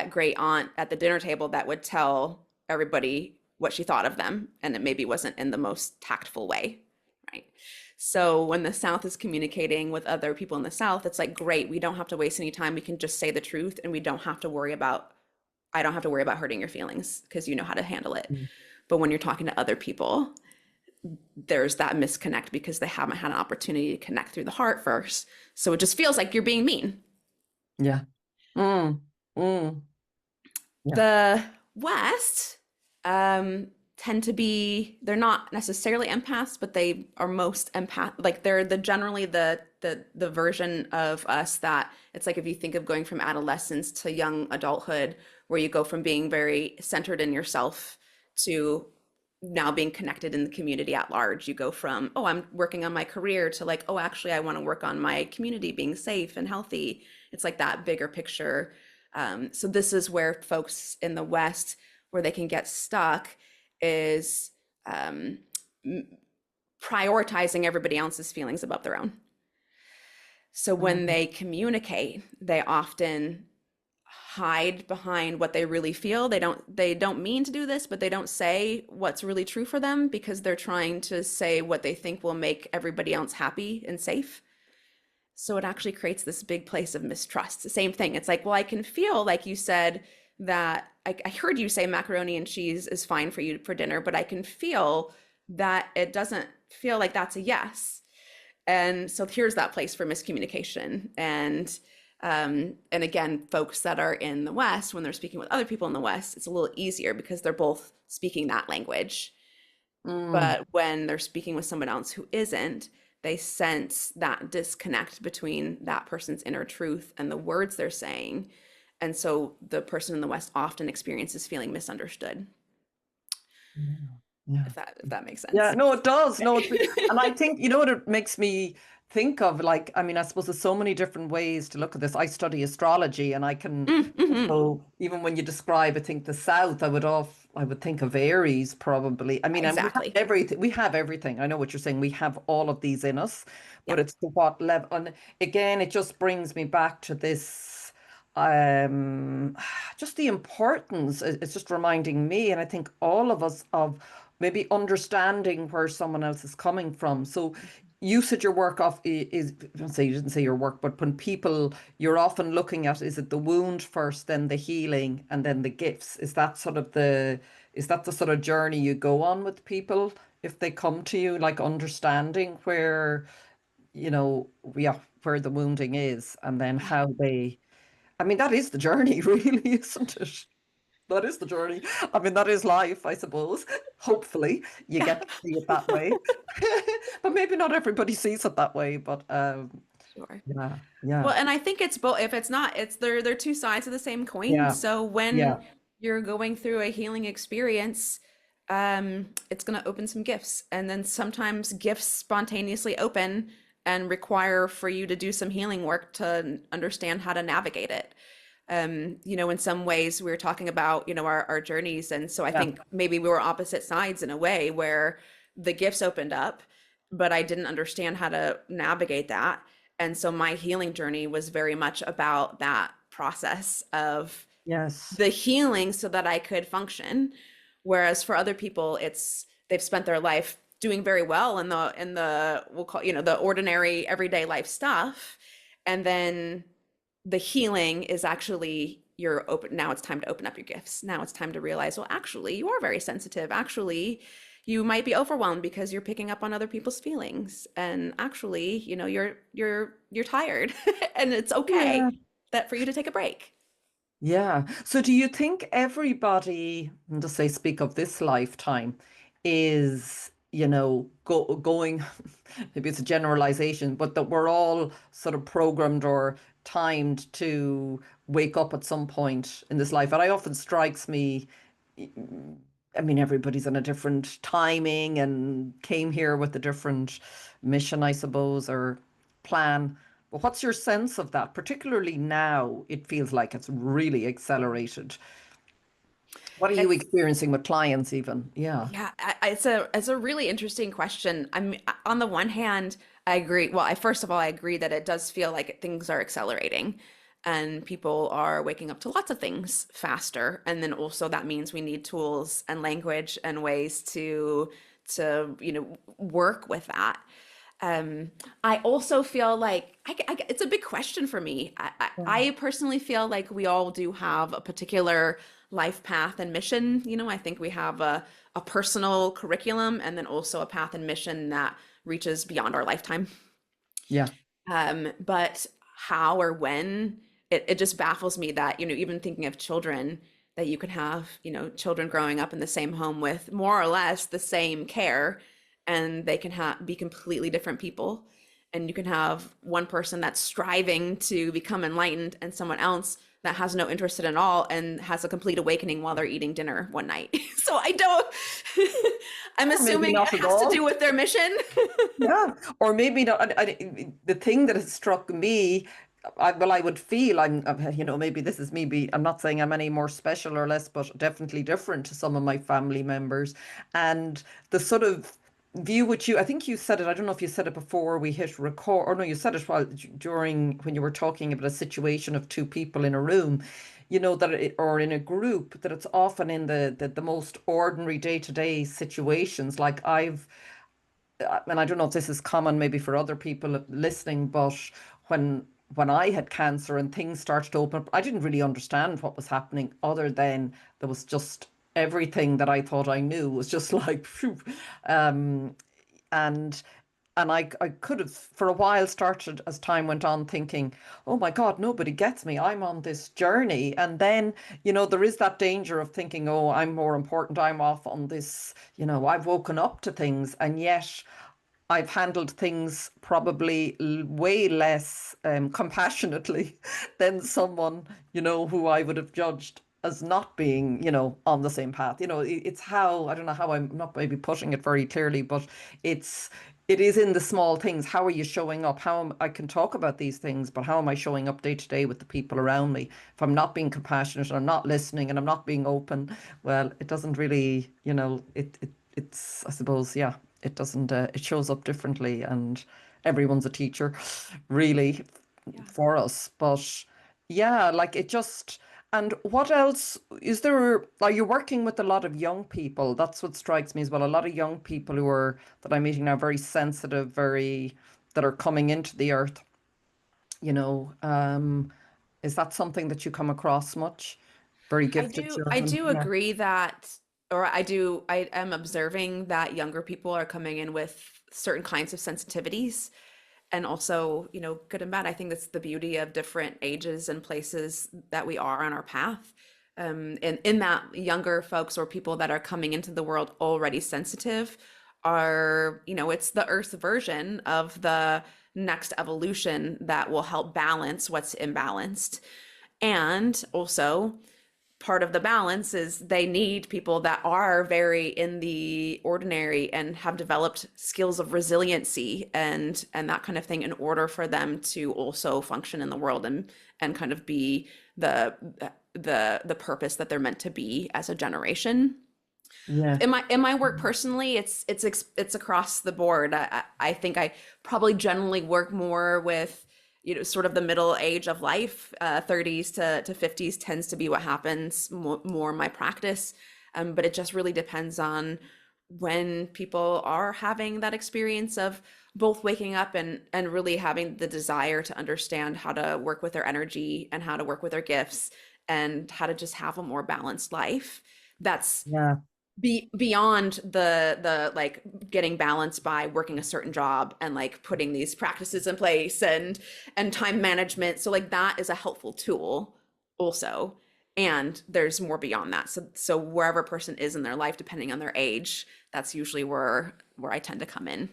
great aunt at the dinner table that would tell everybody what she thought of them, and it maybe wasn't in the most tactful way, right? So when the South is communicating with other people in the South, it's like, great, we don't have to waste any time. We can just say the truth, and I don't have to worry about hurting your feelings because you know how to handle it. But when you're talking to other people, there's that misconnect because they haven't had an opportunity to connect through the heart first. So it just feels like you're being mean. Yeah. Yeah. The West tend to be, they're not necessarily empaths, but they are most empath. Like they're generally the version of us that it's like, if you think of going from adolescence to young adulthood, where you go from being very centered in yourself to now being connected in the community at large. You go from, oh, I'm working on my career, to like, oh, actually I want to work on my community being safe and healthy. It's like that bigger picture. So this is where folks in the West, where they can get stuck, is prioritizing everybody else's feelings above their own. So when they communicate, they often hide behind what they really feel. They don't mean to do this, but they don't say what's really true for them because they're trying to say what they think will make everybody else happy and safe. So it actually creates this big place of mistrust. The same thing. It's like, well, I can feel, like you said, that I heard you say macaroni and cheese is fine for you for dinner, but I can feel that it doesn't feel like that's a yes. And so here's that place for miscommunication. And again, folks that are in the West, when they're speaking with other people in the West, it's a little easier because they're both speaking that language. But when they're speaking with someone else who isn't, they sense that disconnect between that person's inner truth and the words they're saying. And so the person in the West often experiences feeling misunderstood. Yeah. If that makes sense. Yeah, no, it does. No, and I think, what it makes me think of, like, I mean, I suppose there's so many different ways to look at this. I study astrology, and I can, so even when you describe, I think the South, I would think of Aries probably. I mean, exactly. We have everything. I know what you're saying. We have all of these in us, but it's to what level. And again, it just brings me back to this, just the importance. It's just reminding me, and I think all of us, of maybe understanding where someone else is coming from. So you said your work is, don't say, you didn't say your work, but when people, you're often looking at, is it the wound first, then the healing, and then the gifts? Is that the sort of journey you go on with people if they come to you, like understanding where, where the wounding is, and then how they, I mean, that is the journey, really, isn't it? That is the journey. I mean, that is life, I suppose. Hopefully, you get to see it that way. But maybe not everybody sees it that way. But Sure. yeah. Well, and I think it's both. If it's not, they're two sides of the same coin. Yeah. So when you're going through a healing experience, it's going to open some gifts, and then sometimes gifts spontaneously open and require for you to do some healing work to understand how to navigate it. In some ways we were talking about, our journeys. And so I think maybe we were opposite sides in a way, where the gifts opened up, but I didn't understand how to navigate that. And so my healing journey was very much about that process of Yes. the healing so that I could function. Whereas for other people, it's they've spent their life doing very well in the we'll call, the ordinary everyday life stuff. And then the healing is actually you're open. Now it's time to open up your gifts. Now it's time to realize, well, actually, you are very sensitive. Actually, you might be overwhelmed because you're picking up on other people's feelings. And actually, you're tired. And it's okay Yeah. that for you to take a break. Yeah. So do you think everybody, and to say speak of this lifetime, is, going, maybe it's a generalization, but that we're all sort of programmed or timed to wake up at some point in this life? And I often strikes me, I mean, everybody's on a different timing and came here with a different mission, I suppose, or plan. But what's your sense of that? Particularly now, it feels like it's really accelerated. What are you It's experiencing with clients, even? Yeah. Yeah, it's a really interesting question. On the one hand, I agree. Well, first of all, I agree that it does feel like things are accelerating and people are waking up to lots of things faster. And then also that means we need tools and language and ways to work with that. I also feel like it's a big question for me. I personally feel like we all do have a particular life path and mission. I think we have a personal curriculum and then also a path and mission that reaches beyond our lifetime. Yeah. But how or when, it just baffles me that, even thinking of children, that you can have, children growing up in the same home with more or less the same care, and they can be completely different people. And you can have one person that's striving to become enlightened and someone else that has no interest in it at all and has a complete awakening while they're eating dinner one night. So I don't, I'm Or maybe assuming it not at has to all. do with their mission. Yeah. Or maybe not. The thing that has struck me, I would feel maybe this is me, I'm not saying I'm any more special or less, but definitely different to some of my family members. And the sort of view which I think you said it, I don't know if you said it before we hit record, or no, you said it while during when you were talking about a situation of two people in a room, or in a group, that it's often in the most ordinary day-to-day situations. Like and I don't know if this is common maybe for other people listening, but when when I had cancer and things started to open up, I didn't really understand what was happening other than there was just everything that I thought I knew was just like phew. Um, and I could have for a while started as time went on thinking, oh my God, nobody gets me. I'm on this journey. And then, there is that danger of thinking, oh, I'm more important. I'm off on this, I've woken up to things. And yet I've handled things probably way less compassionately than someone, who I would have judged as not being, on the same path. It's how, I don't know how, I'm not maybe putting it very clearly, but it's, it is in the small things. How are you showing up? I can talk about these things, but how am I showing up day to day with the people around me? If I'm not being compassionate and I'm not listening and I'm not being open, well, it doesn't really, it's, I suppose, yeah, it doesn't, it shows up differently, and everyone's a teacher, really, Yeah. for us. But yeah, like it just, and what else is there? Are you working with a lot of young people? That's what strikes me as well. A lot of young people that I'm meeting now, very sensitive, that are coming into the earth, you know. Is that something that you come across much? Very I gifted do I children. do Yeah. agree that, or I am observing that younger people are coming in with certain kinds of sensitivities, and also, good and bad. I think that's the beauty of different ages and places that we are on our path. And in that, younger folks or people that are coming into the world already sensitive are, it's the Earth's version of the next evolution that will help balance what's imbalanced. And also, part of the balance is they need people that are very in the ordinary and have developed skills of resiliency and that kind of thing in order for them to also function in the world and kind of be the purpose that they're meant to be as a generation. Yeah. In my work personally, it's across the board. I think I probably generally work more with, sort of the middle age of life. 30s to 50s tends to be what happens more in my practice. But it just really depends on when people are having that experience of both waking up and really having the desire to understand how to work with their energy and how to work with their gifts and how to just have a more balanced life. That's Yeah. beyond the like getting balanced by working a certain job and like putting these practices in place and time management. So like that is a helpful tool also. And there's more beyond that. So wherever a person is in their life, depending on their age, that's usually where I tend to come in.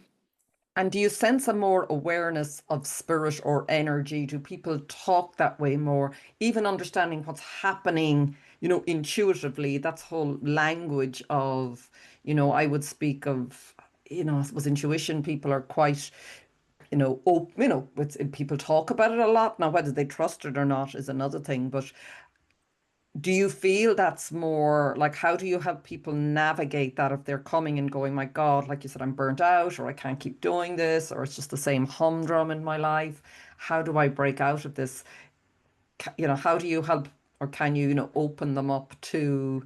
And do you sense a more awareness of spirit or energy? Do people talk that way more? Even understanding what's happening, intuitively, that's whole language of, I would speak of, I suppose intuition, people are quite, people talk about it a lot. Now, whether they trust it or not is another thing. But do you feel that's more like, how do you help people navigate that if they're coming and going, my God, like you said, I'm burnt out, or I can't keep doing this, or it's just the same humdrum in my life? How do I break out of this? How do you help, or can you, open them up to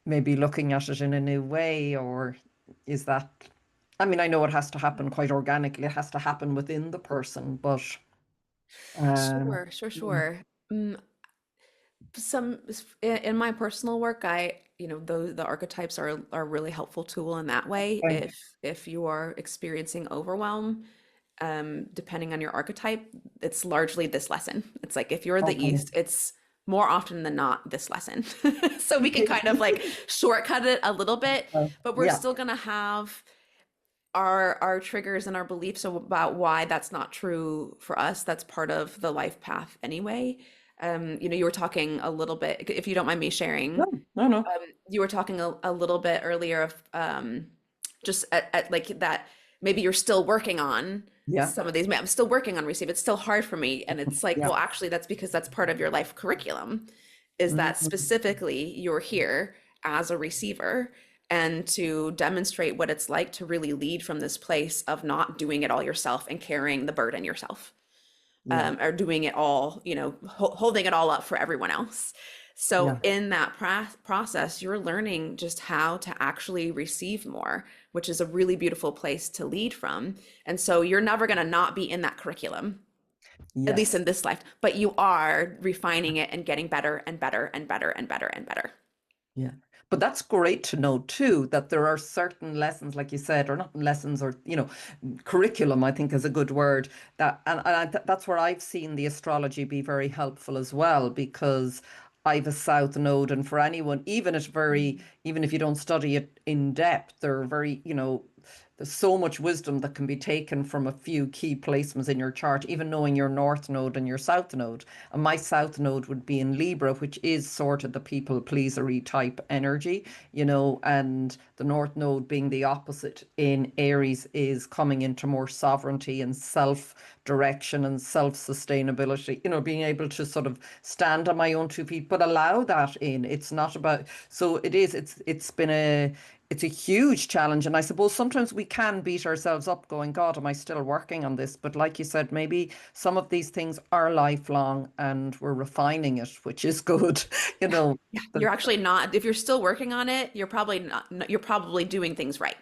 maybe looking at it in a new way? Or is that, I mean, I know it has to happen quite organically, it has to happen within the person, but Sure, sure, yeah. sure. Mm, some in my personal work, the archetypes are really helpful tool in that way. Okay. If you are experiencing overwhelm, depending on your archetype, it's largely this lesson. It's like if you're the Okay. East, it's more often than not this lesson. So we can kind of like shortcut it a little bit, but we're Yeah. still gonna have our triggers and our beliefs about why that's not true for us. That's part of the life path anyway. You were talking a little bit, if you don't mind me sharing, No, no, no. you were talking a little bit earlier of just at like that maybe you're still working on Yeah. some of these. I'm still working on receive. It's still hard for me. And it's like, Yeah. well, actually, that's because that's part of your life curriculum, is that Mhm. specifically you're here as a receiver and to demonstrate what it's like to really lead from this place of not doing it all yourself and carrying the burden yourself, Yeah. or doing it all, holding it all up for everyone else. So Yeah. in that process, you're learning just how to actually receive more, which is a really beautiful place to lead from. And so you're never going to not be in that curriculum, at least Yes. in this life, but you are refining it and getting better and better and better and better and better. Yeah. But that's great to know too, that there are certain lessons, like you said, or not lessons, or, curriculum, I think is a good word, that's where I've seen the astrology be very helpful as well, because I've a south node, and for anyone, even if you don't study it in depth, they're very, there's so much wisdom that can be taken from a few key placements in your chart, even knowing your north node and your south node. And my south node would be in Libra, which is sort of the people pleasery type energy, and the north node being the opposite in Aries is coming into more sovereignty and self direction and self sustainability, being able to sort of stand on my own 2 feet, but allow that in. It's not about, so it is, it's a huge challenge. And I suppose sometimes we can beat ourselves up going, God, am I still working on this? But like you said, maybe some of these things are lifelong and we're refining it, which is good. You know, Yeah, the, you're actually not, if you're still working on it, you're probably not, you're probably doing things right.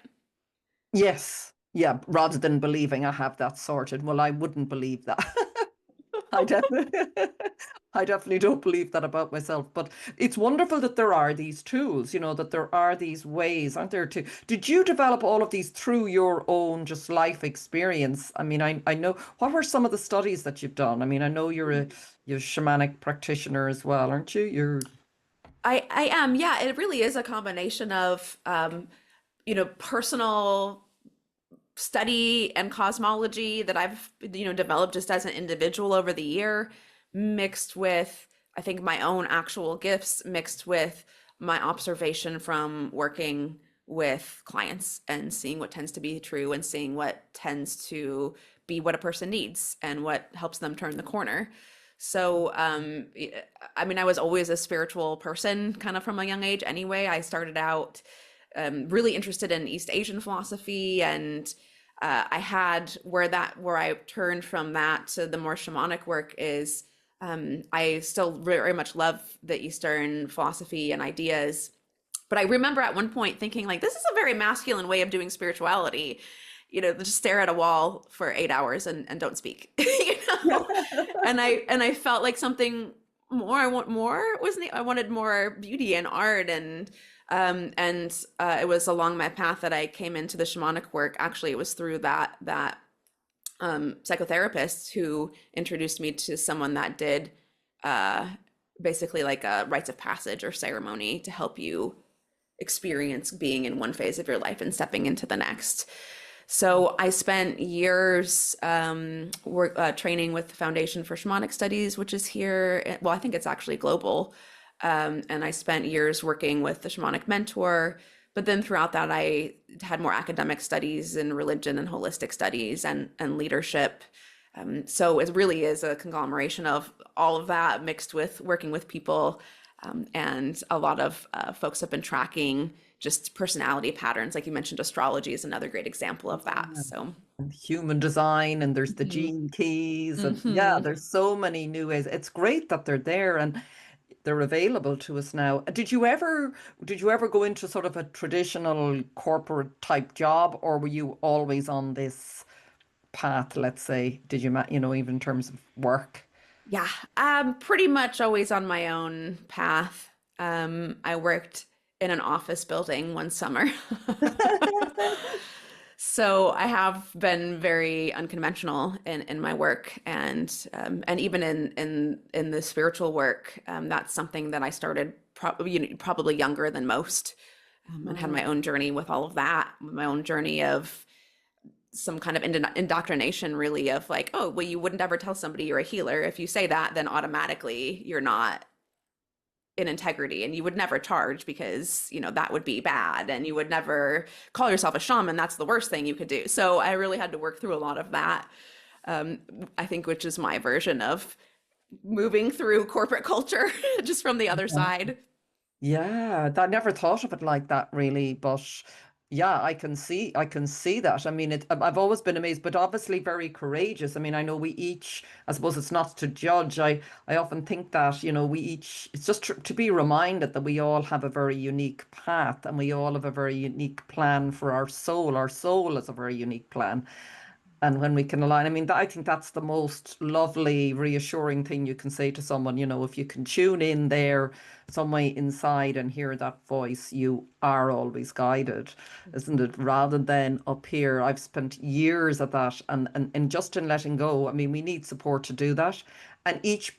yes. Yeah. Rather than believing I have that sorted. Well, I wouldn't believe that. I definitely, I definitely don't believe that about myself. But it's wonderful that there are these tools, that there are these ways, aren't there? Did you develop all of these through your own just life experience? I mean, I know, what were some of the studies that you've done? I mean, I know you're a shamanic practitioner as well, aren't you? I am, yeah, it really is a combination of personal study and cosmology that I've developed just as an individual over the year, mixed with I think my own actual gifts, mixed with my observation from working with clients and seeing what tends to be true and seeing what tends to be what a person needs and what helps them turn the corner. So, I mean, I was always a spiritual person kind of from a young age anyway. I started out really interested in East Asian philosophy, and I had where I turned from that to the more shamanic work is I still very much love the Eastern philosophy and ideas. But I remember at one point thinking like, this is a very masculine way of doing spirituality. Just stare at a wall for 8 hours and don't speak. And I felt like something more. I want more. I wanted more beauty and art, and it was along my path that I came into the shamanic work. Actually, it was through that psychotherapist who introduced me to someone that did basically like a rites of passage or ceremony to help you experience being in one phase of your life and stepping into the next. So I spent years training with the Foundation for Shamanic Studies, which is here. Well, I think it's actually global. And I spent years working with the shamanic mentor. But then throughout that, I had more academic studies in religion and holistic studies and leadership. So it really is a conglomeration of all of that mixed with working with people. And a lot of folks have been tracking just personality patterns. Like you mentioned, astrology is another great example of that. So and human design, and there's the gene keys, and there's so many new ways. It's great that they're there and they're available to us now. Did you ever go into sort of a traditional corporate type job, or were you always on this path, let's say? Did you, even in terms of work? yeah, I'm pretty much always on my own path. I worked in an office building one summer. So I have been very unconventional in my work, and even in the spiritual work, that's something that I started probably younger than most, and had my own journey with all of that, my own journey of some kind of indoctrination, really, of like, oh, well, you wouldn't ever tell somebody you're a healer. If you say that, then automatically you're not in integrity, and you would never charge because that would be bad, and you would never call yourself a shaman. That's the worst thing you could do. So I really had to work through a lot of that, I think, which is my version of moving through corporate culture just from the other side. Yeah, I never thought of it like that, really, but yeah, I can see that. I mean, I've always been amazed, but obviously very courageous. I mean, I know we each, I suppose it's not to judge. I often think that, we each, it's just to be reminded that we all have a very unique path, and we all have a very unique plan for our soul. Our soul is a very unique plan. And when we can align, I mean, I think that's the most lovely, reassuring thing you can say to someone. If you can tune in there some way inside and hear that voice, you are always guided, isn't it? Rather than up here. I've spent years at that, and just in letting go. I mean, we need support to do that. And each,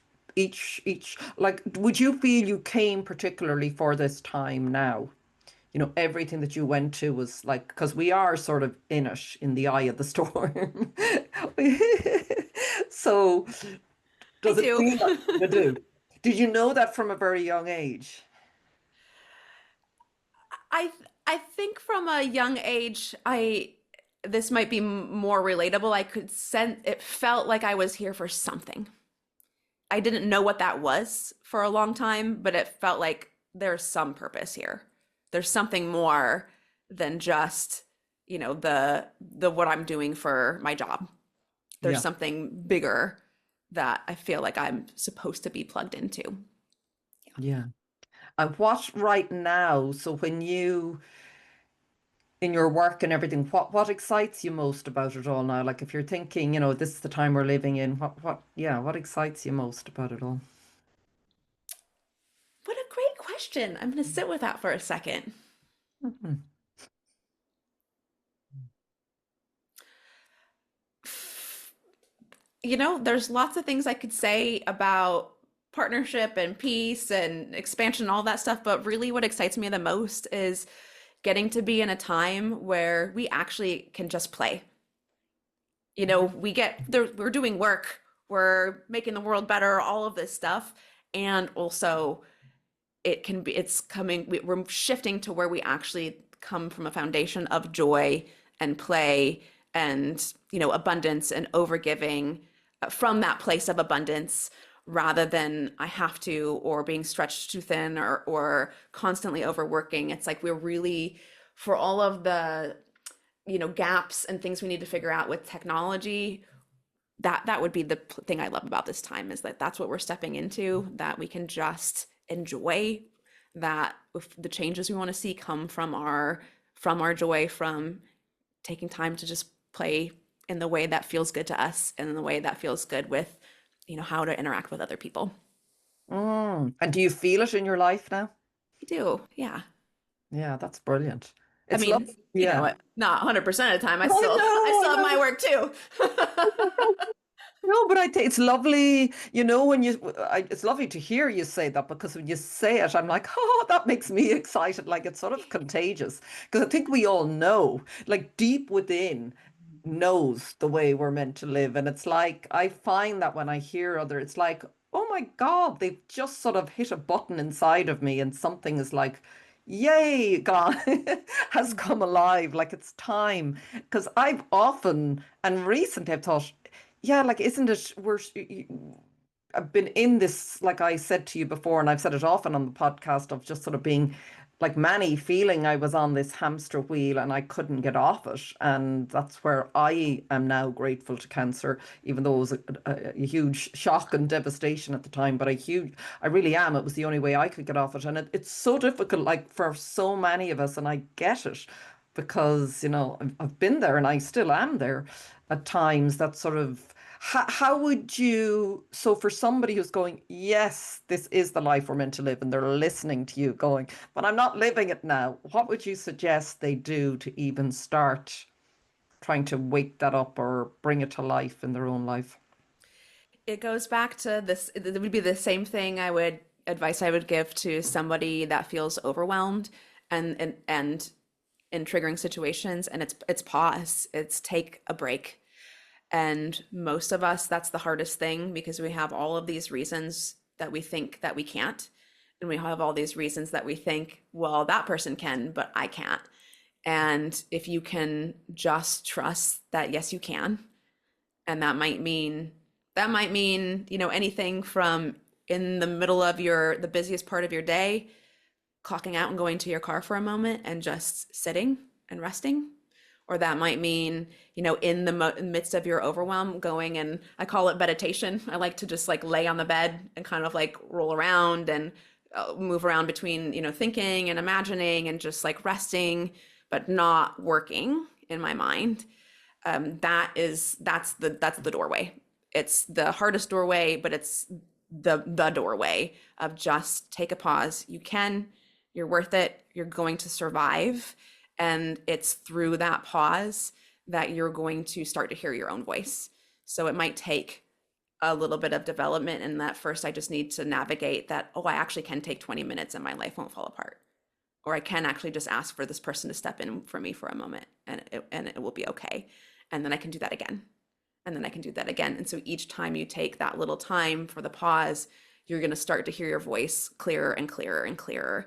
like, would you feel you came particularly for this time now? Everything that you went to was like, because we are sort of in it, in the eye of the storm. So I does it do. feel like you do? Did you know that from a very young age? I I think from a young age, this might be more relatable. I could sense it felt like I was here for something. I didn't know what that was for a long time, but it felt like there's some purpose here. There's something more than just, the what I'm doing for my job. There's Yeah. something bigger that I feel like I'm supposed to be plugged into. Yeah. And what right now, so in your work and everything, what excites you most about it all now? Like, if you're thinking, this is the time we're living in, what excites you most about it all? What a great question. I'm going to sit with that for a second. Mhm. There's lots of things I could say about partnership and peace and expansion and all that stuff, but really what excites me the most is getting to be in a time where we actually can just play. We get there, we're doing work, we're making the world better, all of this stuff. And also it's coming, we're shifting to where we actually come from a foundation of joy and play and, abundance and overgiving, from that place of abundance, rather than I have to, or being stretched too thin, or constantly overworking. It's like we're really, for all of the, gaps and things we need to figure out with technology, that would be the thing I love about this time, is that that's what we're stepping into, that we can just enjoy, that if the changes we want to see come from our joy, from taking time to just play in the way that feels good to us, and in the way that feels good with, how to interact with other people. And do you feel it in your life now? I do, yeah. Yeah, that's brilliant. I It's mean, lovely. Yeah. not 100% of the time. I I still know, I have my know. work too. No, but I think it's lovely, when it's lovely to hear you say that, because when you say it, I'm like, oh, that makes me excited. Like, it's sort of contagious, because I think we all know, like, deep within knows the way we're meant to live. And it's like, I find that when I hear it's like, oh my God, they've just sort of hit a button inside of me, and something is like, yay, God, has come alive. Like, it's time. Because I've often and recently I've thought, yeah, like, isn't it, I've been in this, like I said to you before, and I've said it often on the podcast, of just sort of being like Manny, feeling I was on this hamster wheel and I couldn't get off it. And that's where I am now grateful to cancer, even though it was a huge shock and devastation at the time. But I really am. It was the only way I could get off it. And it's so difficult, like, for so many of us. And I get it, because, I've been there, and I still am there at times. That sort of, how would you, so for somebody who's going, yes, this is the life we're meant to live, and they're listening to you going, but I'm not living it now, what would you suggest they do to even start trying to wake that up or bring it to life in their own life? It goes back to this. It would be the same thing advice I would give to somebody that feels overwhelmed and in triggering situations. And it's pause. It's take a break. And most of us, that's the hardest thing, because we have all of these reasons that we think that we can't. And we have all these reasons that we think, well, that person can, but I can't. And if you can just trust that, yes, you can. And that might mean, anything from, in the middle of the busiest part of your day, clocking out and going to your car for a moment and just sitting and resting. Or that might mean, in the midst of your overwhelm, going, and I call it meditation. I like to just like lay on the bed and kind of like roll around and move around between, thinking and imagining and just like resting, but not working in my mind. That's the doorway. It's the hardest doorway, but it's the doorway of just take a pause. You're worth it. You're going to survive. And it's through that pause that you're going to start to hear your own voice. So it might take a little bit of development. And that first, I just need to navigate that, oh, I actually can take 20 minutes and my life won't fall apart. Or I can actually just ask for this person to step in for me for a moment, and it will be okay. And then I can do that again. And then I can do that again. And so each time you take that little time for the pause, you're going to start to hear your voice clearer and clearer and clearer.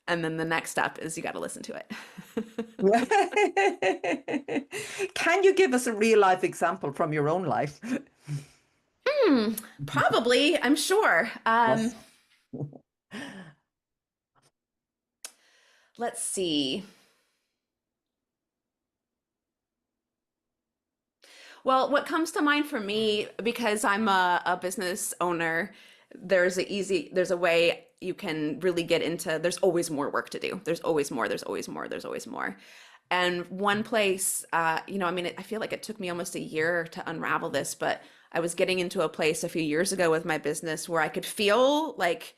And then the next step is you got to listen to it. Can you give us a real life example from your own life? Probably, I'm sure. Let's see. Well, what comes to mind for me, because I'm a business owner, there's a way you can really get into, there's always more work to do. There's always more, there's always more, there's always more. And one place, I feel like it took me almost a year to unravel this, but I was getting into a place a few years ago with my business where I could feel like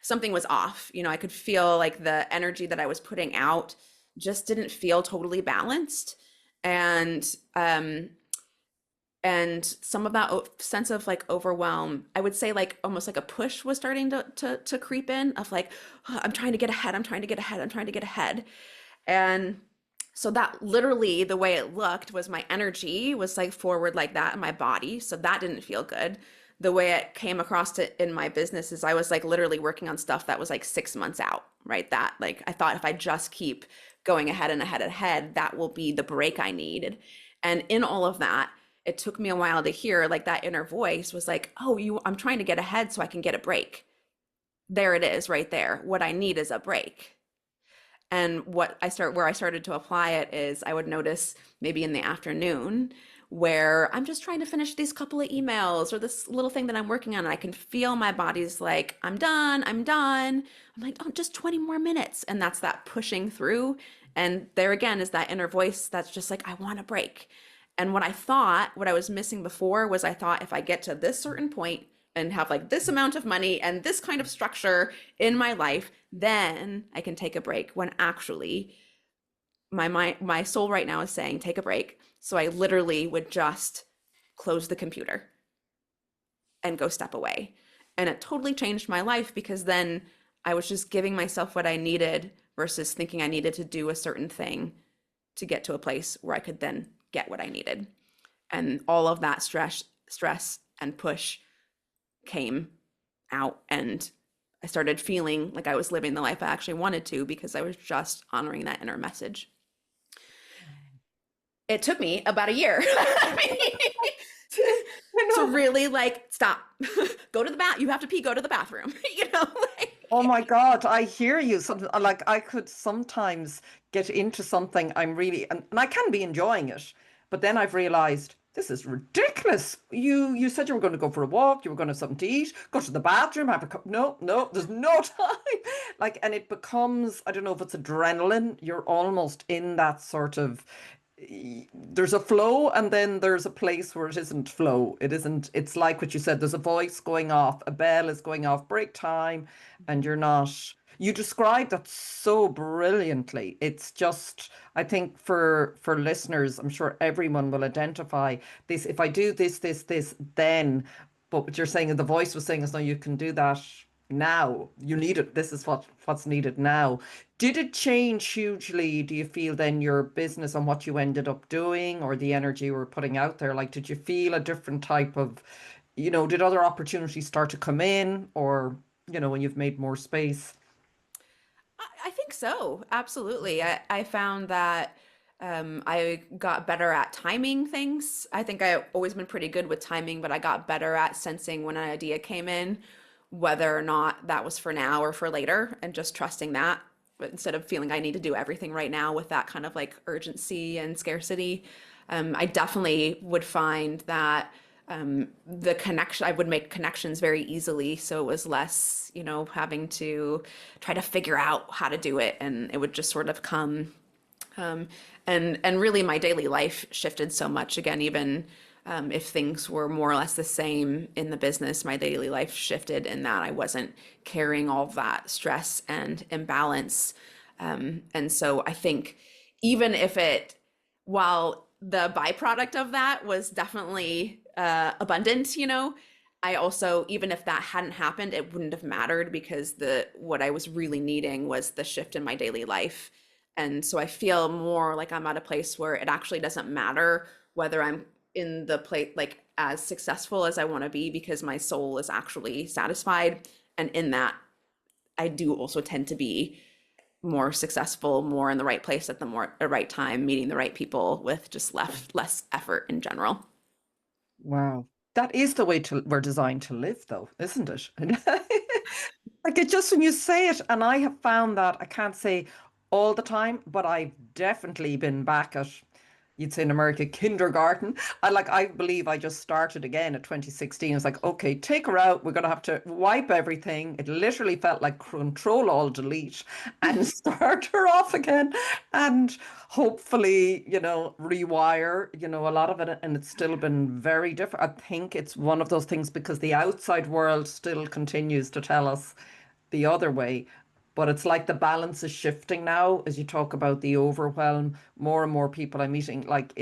something was off. I could feel like the energy that I was putting out just didn't feel totally balanced. And some of that sense of like overwhelm, I would say, like almost like a push was starting to creep in, of like, oh, I'm trying to get ahead, I'm trying to get ahead, I'm trying to get ahead. And so that literally, the way it looked was my energy was like forward like that in my body. So that didn't feel good. The way it came across in my business is I was like literally working on stuff that was like 6 months out, right? That like, I thought if I just keep going ahead and ahead and ahead, that will be the break I needed. And in all of that, it took me a while to hear, like, that inner voice was like, oh, I'm trying to get ahead so I can get a break. There it is right there. What I need is a break. And where I started to apply it is I would notice maybe in the afternoon where I'm just trying to finish these couple of emails or this little thing that I'm working on. And I can feel my body's like, I'm done, I'm done. I'm like, oh, just 20 more minutes. And that's that pushing through. And there again is that inner voice that's just like, I want a break. And what I was missing before was I thought if I get to this certain point and have like this amount of money and this kind of structure in my life, then I can take a break, when actually my soul right now is saying take a break. So I literally would just close the computer and go step away. And it totally changed my life, because then I was just giving myself what I needed versus thinking I needed to do a certain thing to get to a place where I could then get what I needed. And all of that stress and push came out, and I started feeling like I was living the life I actually wanted to, because I was just honoring that inner message. It took me about a year to really like stop, go to the bath. You have to pee, go to the bathroom, like. Oh my God, I hear you. Something like I could sometimes get into something I'm really, and I can be enjoying it, but then I've realized this is ridiculous. You said you were going to go for a walk, you were going to have something to eat, go to the bathroom, have a cup. No, there's no time. Like, and it becomes, I don't know if it's adrenaline, you're almost in that sort of, there's a flow, and then there's a place where it isn't flow. It's like what you said, there's a voice going off, a bell is going off, break time, and you're not. You described that so brilliantly. It's just, I think for listeners, I'm sure everyone will identify this. If I do this, then, but what you're saying, and the voice was saying is, no, you can do that now. You need it. This is what's needed now. Did it change hugely, do you feel, then your business and what you ended up doing, or the energy you were putting out there? Like, did you feel a different type of, did other opportunities start to come in, or, when you've made more space? I think so. Absolutely. I found that I got better at timing things. I think I've always been pretty good with timing, but I got better at sensing when an idea came in, whether or not that was for now or for later, and just trusting that. But instead of feeling I need to do everything right now with that kind of like urgency and scarcity, I definitely would find that I would make connections very easily. So it was less, having to try to figure out how to do it, and it would just sort of come. And really my daily life shifted so much. Again, even if things were more or less the same in the business, my daily life shifted in that I wasn't carrying all of that stress and imbalance. And so I think even if while the byproduct of that was definitely abundant, I also, even if that hadn't happened, it wouldn't have mattered, because what I was really needing was the shift in my daily life. And so I feel more like I'm at a place where it actually doesn't matter whether I'm in the place like as successful as I want to be, because my soul is actually satisfied. And in that, I do also tend to be more successful, more in the right place at the right time, meeting the right people with just less effort in general. Wow. That is the way we're designed to live, though, isn't it? Like, it just, when you say it, and I have found that, I can't say all the time, but I've definitely been back at, you'd say in America, kindergarten. I believe I just started again at 2016. It's like, okay, take her out. We're going to have to wipe everything. It literally felt like Control Alt Delete and start her off again. And hopefully, rewire, a lot of it. And it's still been very different. I think it's one of those things, because the outside world still continues to tell us the other way. But it's like the balance is shifting now, as you talk about the overwhelm. More and more people I'm meeting, like,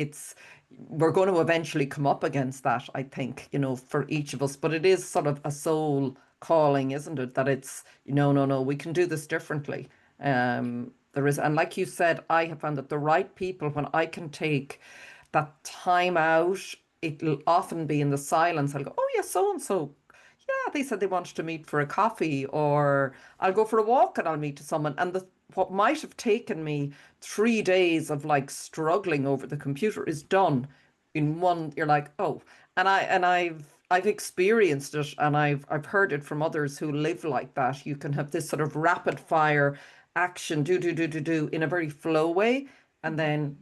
we're going to eventually come up against that, I think, for each of us. But it is sort of a soul calling, isn't it? That it's, no, we can do this differently. There is, and like you said, I have found that the right people, when I can take that time out, it'll often be in the silence. I'll go, oh yeah, so and so, yeah, they said they wanted to meet for a coffee, or I'll go for a walk and I'll meet to someone. And what might have taken me 3 days of like struggling over the computer is done in one, you're like, oh, I've experienced it, and I've heard it from others who live like that. You can have this sort of rapid fire action, do in a very flow way, and then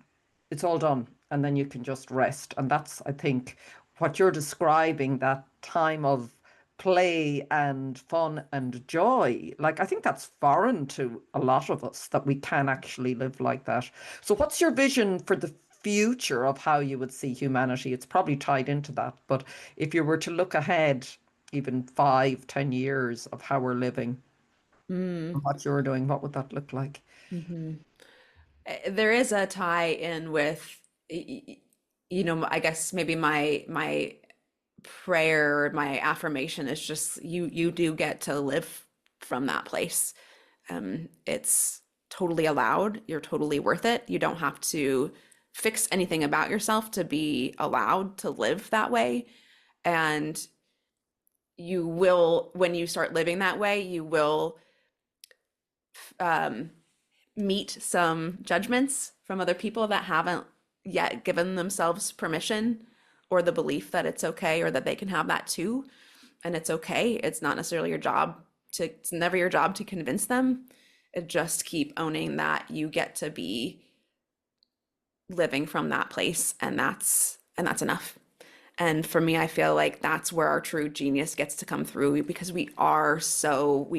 it's all done, and then you can just rest. And that's, I think, what you're describing, that time of play and fun and joy. Like, I think that's foreign to a lot of us, that we can actually live like that. So what's your vision for the future of how you would see humanity? It's probably tied into that, but if you were to look ahead even 5, 10 years of how we're living Mm. and what you're doing, what would that look like? Hmm. There is a tie in with, I guess maybe my prayer, my affirmation is just you do get to live from that place. It's totally allowed. You're totally worth it. You don't have to fix anything about yourself to be allowed to live that way. And you will, when you start living that way, you will um, meet some judgments from other people that haven't yet given themselves permission or the belief that it's okay or that they can have that too. And it's okay. It's not necessarily your job it's never your job to convince them. Just keep owning that you get to be living from that place, and that's enough. And for me, I feel like that's where our true genius gets to come through, because we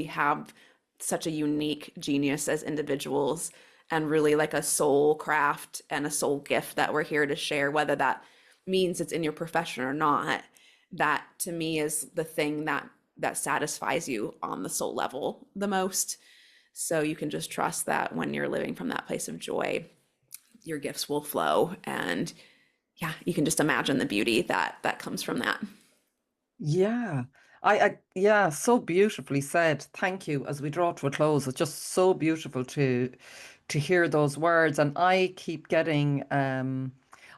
have such a unique genius as individuals, and really like a soul craft and a soul gift that we're here to share, whether that means it's in your profession or not. That to me is the thing that satisfies you on the soul level the most. So you can just trust that when you're living from that place of joy, your gifts will flow, and yeah, you can just imagine the beauty that comes from that. Yeah. Yeah, so beautifully said. Thank you. As we draw to a close, it's just so beautiful to hear those words. And I keep getting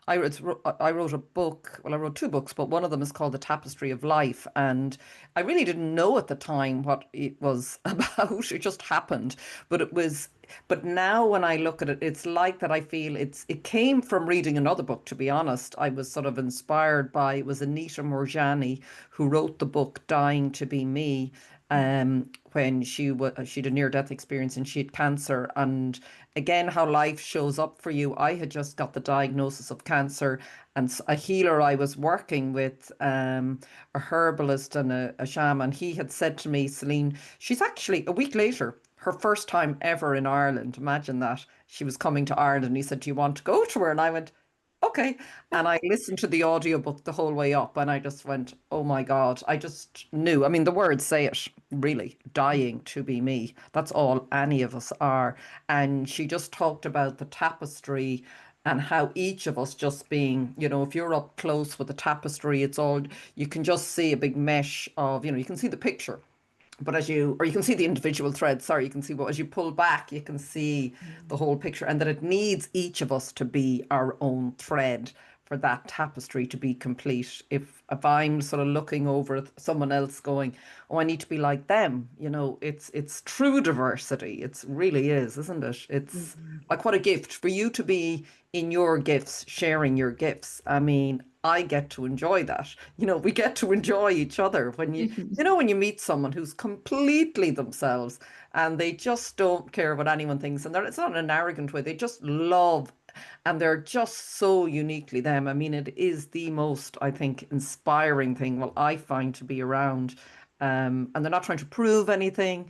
I wrote a book. Well, I wrote two books, but one of them is called The Tapestry of Life. And I really didn't know at the time what it was about. It just happened. But it was, but now when I look at it, it's like that. I feel it came from reading another book, to be honest. I was sort of inspired by, it was Anita Morjani who wrote the book Dying to Be Me. When she had a near death experience and she had cancer, and again how life shows up for you. I had just got the diagnosis of cancer, and a healer I was working with, a herbalist and a shaman, he had said to me, Celine, she's actually, a week later, her first time ever in Ireland. Imagine that. She was coming to Ireland, and he said, do you want to go to her? And I went, okay. And I listened to the audiobook the whole way up, and I just went, oh my God. I just knew. I mean, the words say it, really. Dying to be me. That's all any of us are. And she just talked about the tapestry and how each of us just being, if you're up close with the tapestry, it's all, you can just see a big mesh of, you can see the picture, but or you can see the individual threads, sorry, you can see, but as you pull back, you can see the whole picture, and that it needs each of us to be our own thread for that tapestry to be complete. If I'm sort of looking over at someone else going, oh, I need to be like them, it's true diversity. It really is, isn't it? It's Mhm. like, what a gift for you to be in your gifts, sharing your gifts. I mean, I get to enjoy that. We get to enjoy each other when when you meet someone who's completely themselves, and they just don't care what anyone thinks, and it's not in an arrogant way. They just love, and they're just so uniquely them. I mean, it is the most, I think, inspiring thing, well, I find, to be around. And they're not trying to prove anything.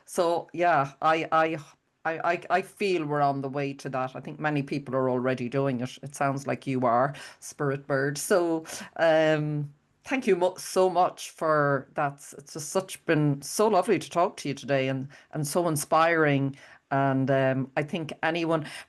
So yeah, I feel we're on the way to that. I think many people are already doing it. It sounds like you are, Spirit Bird. So thank you so much for that. It's just been so lovely to talk to you today, and so inspiring. And I think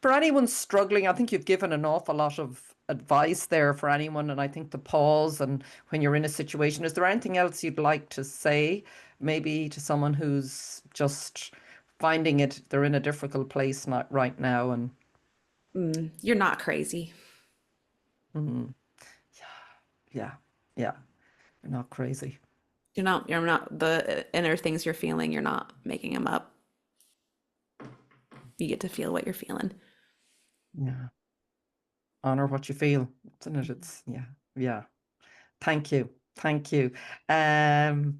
for anyone struggling, I think you've given an awful lot of advice there for anyone. And I think the pause, and when you're in a situation, is there anything else you'd like to say, maybe to someone who's just finding they're in a difficult place not right now? And You're not crazy. mm, yeah, yeah, you're not crazy. You're not the inner things you're feeling, you're not making them up. You get to feel what you're feeling. Yeah. honor what you feel, isn't it? It's yeah, yeah. Thank you. Thank you. Um,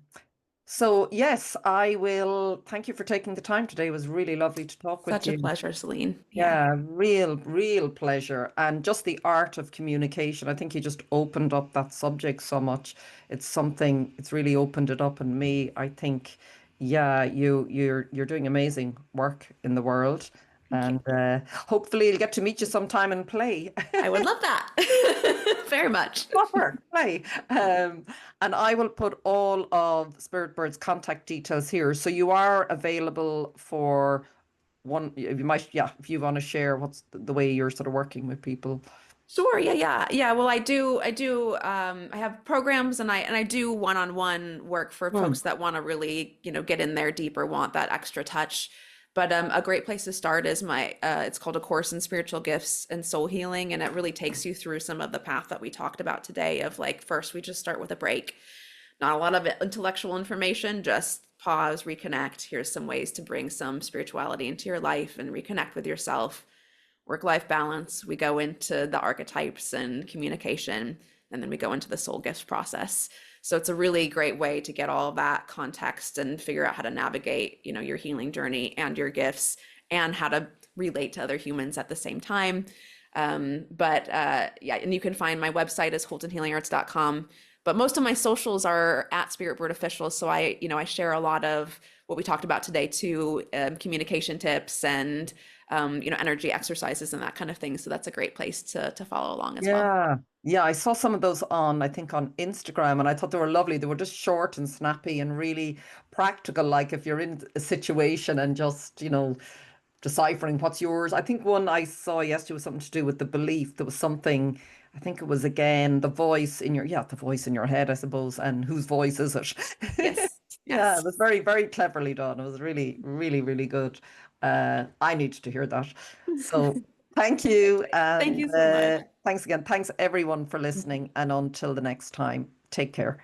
so yes, I will thank you for taking the time today. It was really lovely to talk with Such a you. pleasure, Celine. Yeah. Yeah, real pleasure. And just the art of communication. I think you just opened up that subject so much. It's something, it's really opened it up in me. I think, yeah, you're doing amazing work in the world. Thank you. And hopefully you'll get to meet you sometime and play. I would love that. Very much. Proper play. And I will put all of Spirit Bird's contact details here. So you are available for one, you might, yeah, if you want to share what's the way you're sort of working with people. Sure. Yeah. Well, I have programs and I do one-on-one work for Hmm. folks that want to really, get in there deeper, want that extra touch. But a great place to start is it's called A Course in Spiritual Gifts and Soul Healing. And it really takes you through some of the path that we talked about today of like, first, we just start with a break. Not a lot of intellectual information, just pause, reconnect. Here's some ways to bring some spirituality into your life and reconnect with yourself. Work-life balance. We go into the archetypes and communication, and then we go into the soul gifts process. So it's a really great way to get all of that context and figure out how to navigate, your healing journey and your gifts and how to relate to other humans at the same time. Yeah, and you can find my website is holtonhealingarts.com. But most of my socials are at SpiritBird Official. So I share a lot of what we talked about today too, communication tips and energy exercises and that kind of thing. So that's a great place to follow along as well. Yeah. Yeah, I saw some of those on, I think on Instagram, and I thought they were lovely. They were just short and snappy and really practical, like if you're in a situation and just, deciphering what's yours. I think one I saw yesterday was something to do with the belief. There was something, I think it was again the voice in your head, I suppose, and whose voice is it? Yes. Yeah, it Yes. was very cleverly done. It was really good. I needed to hear that. So thank you, Thank and you so much. thanks again. Thanks everyone for listening, and until the next time, take care.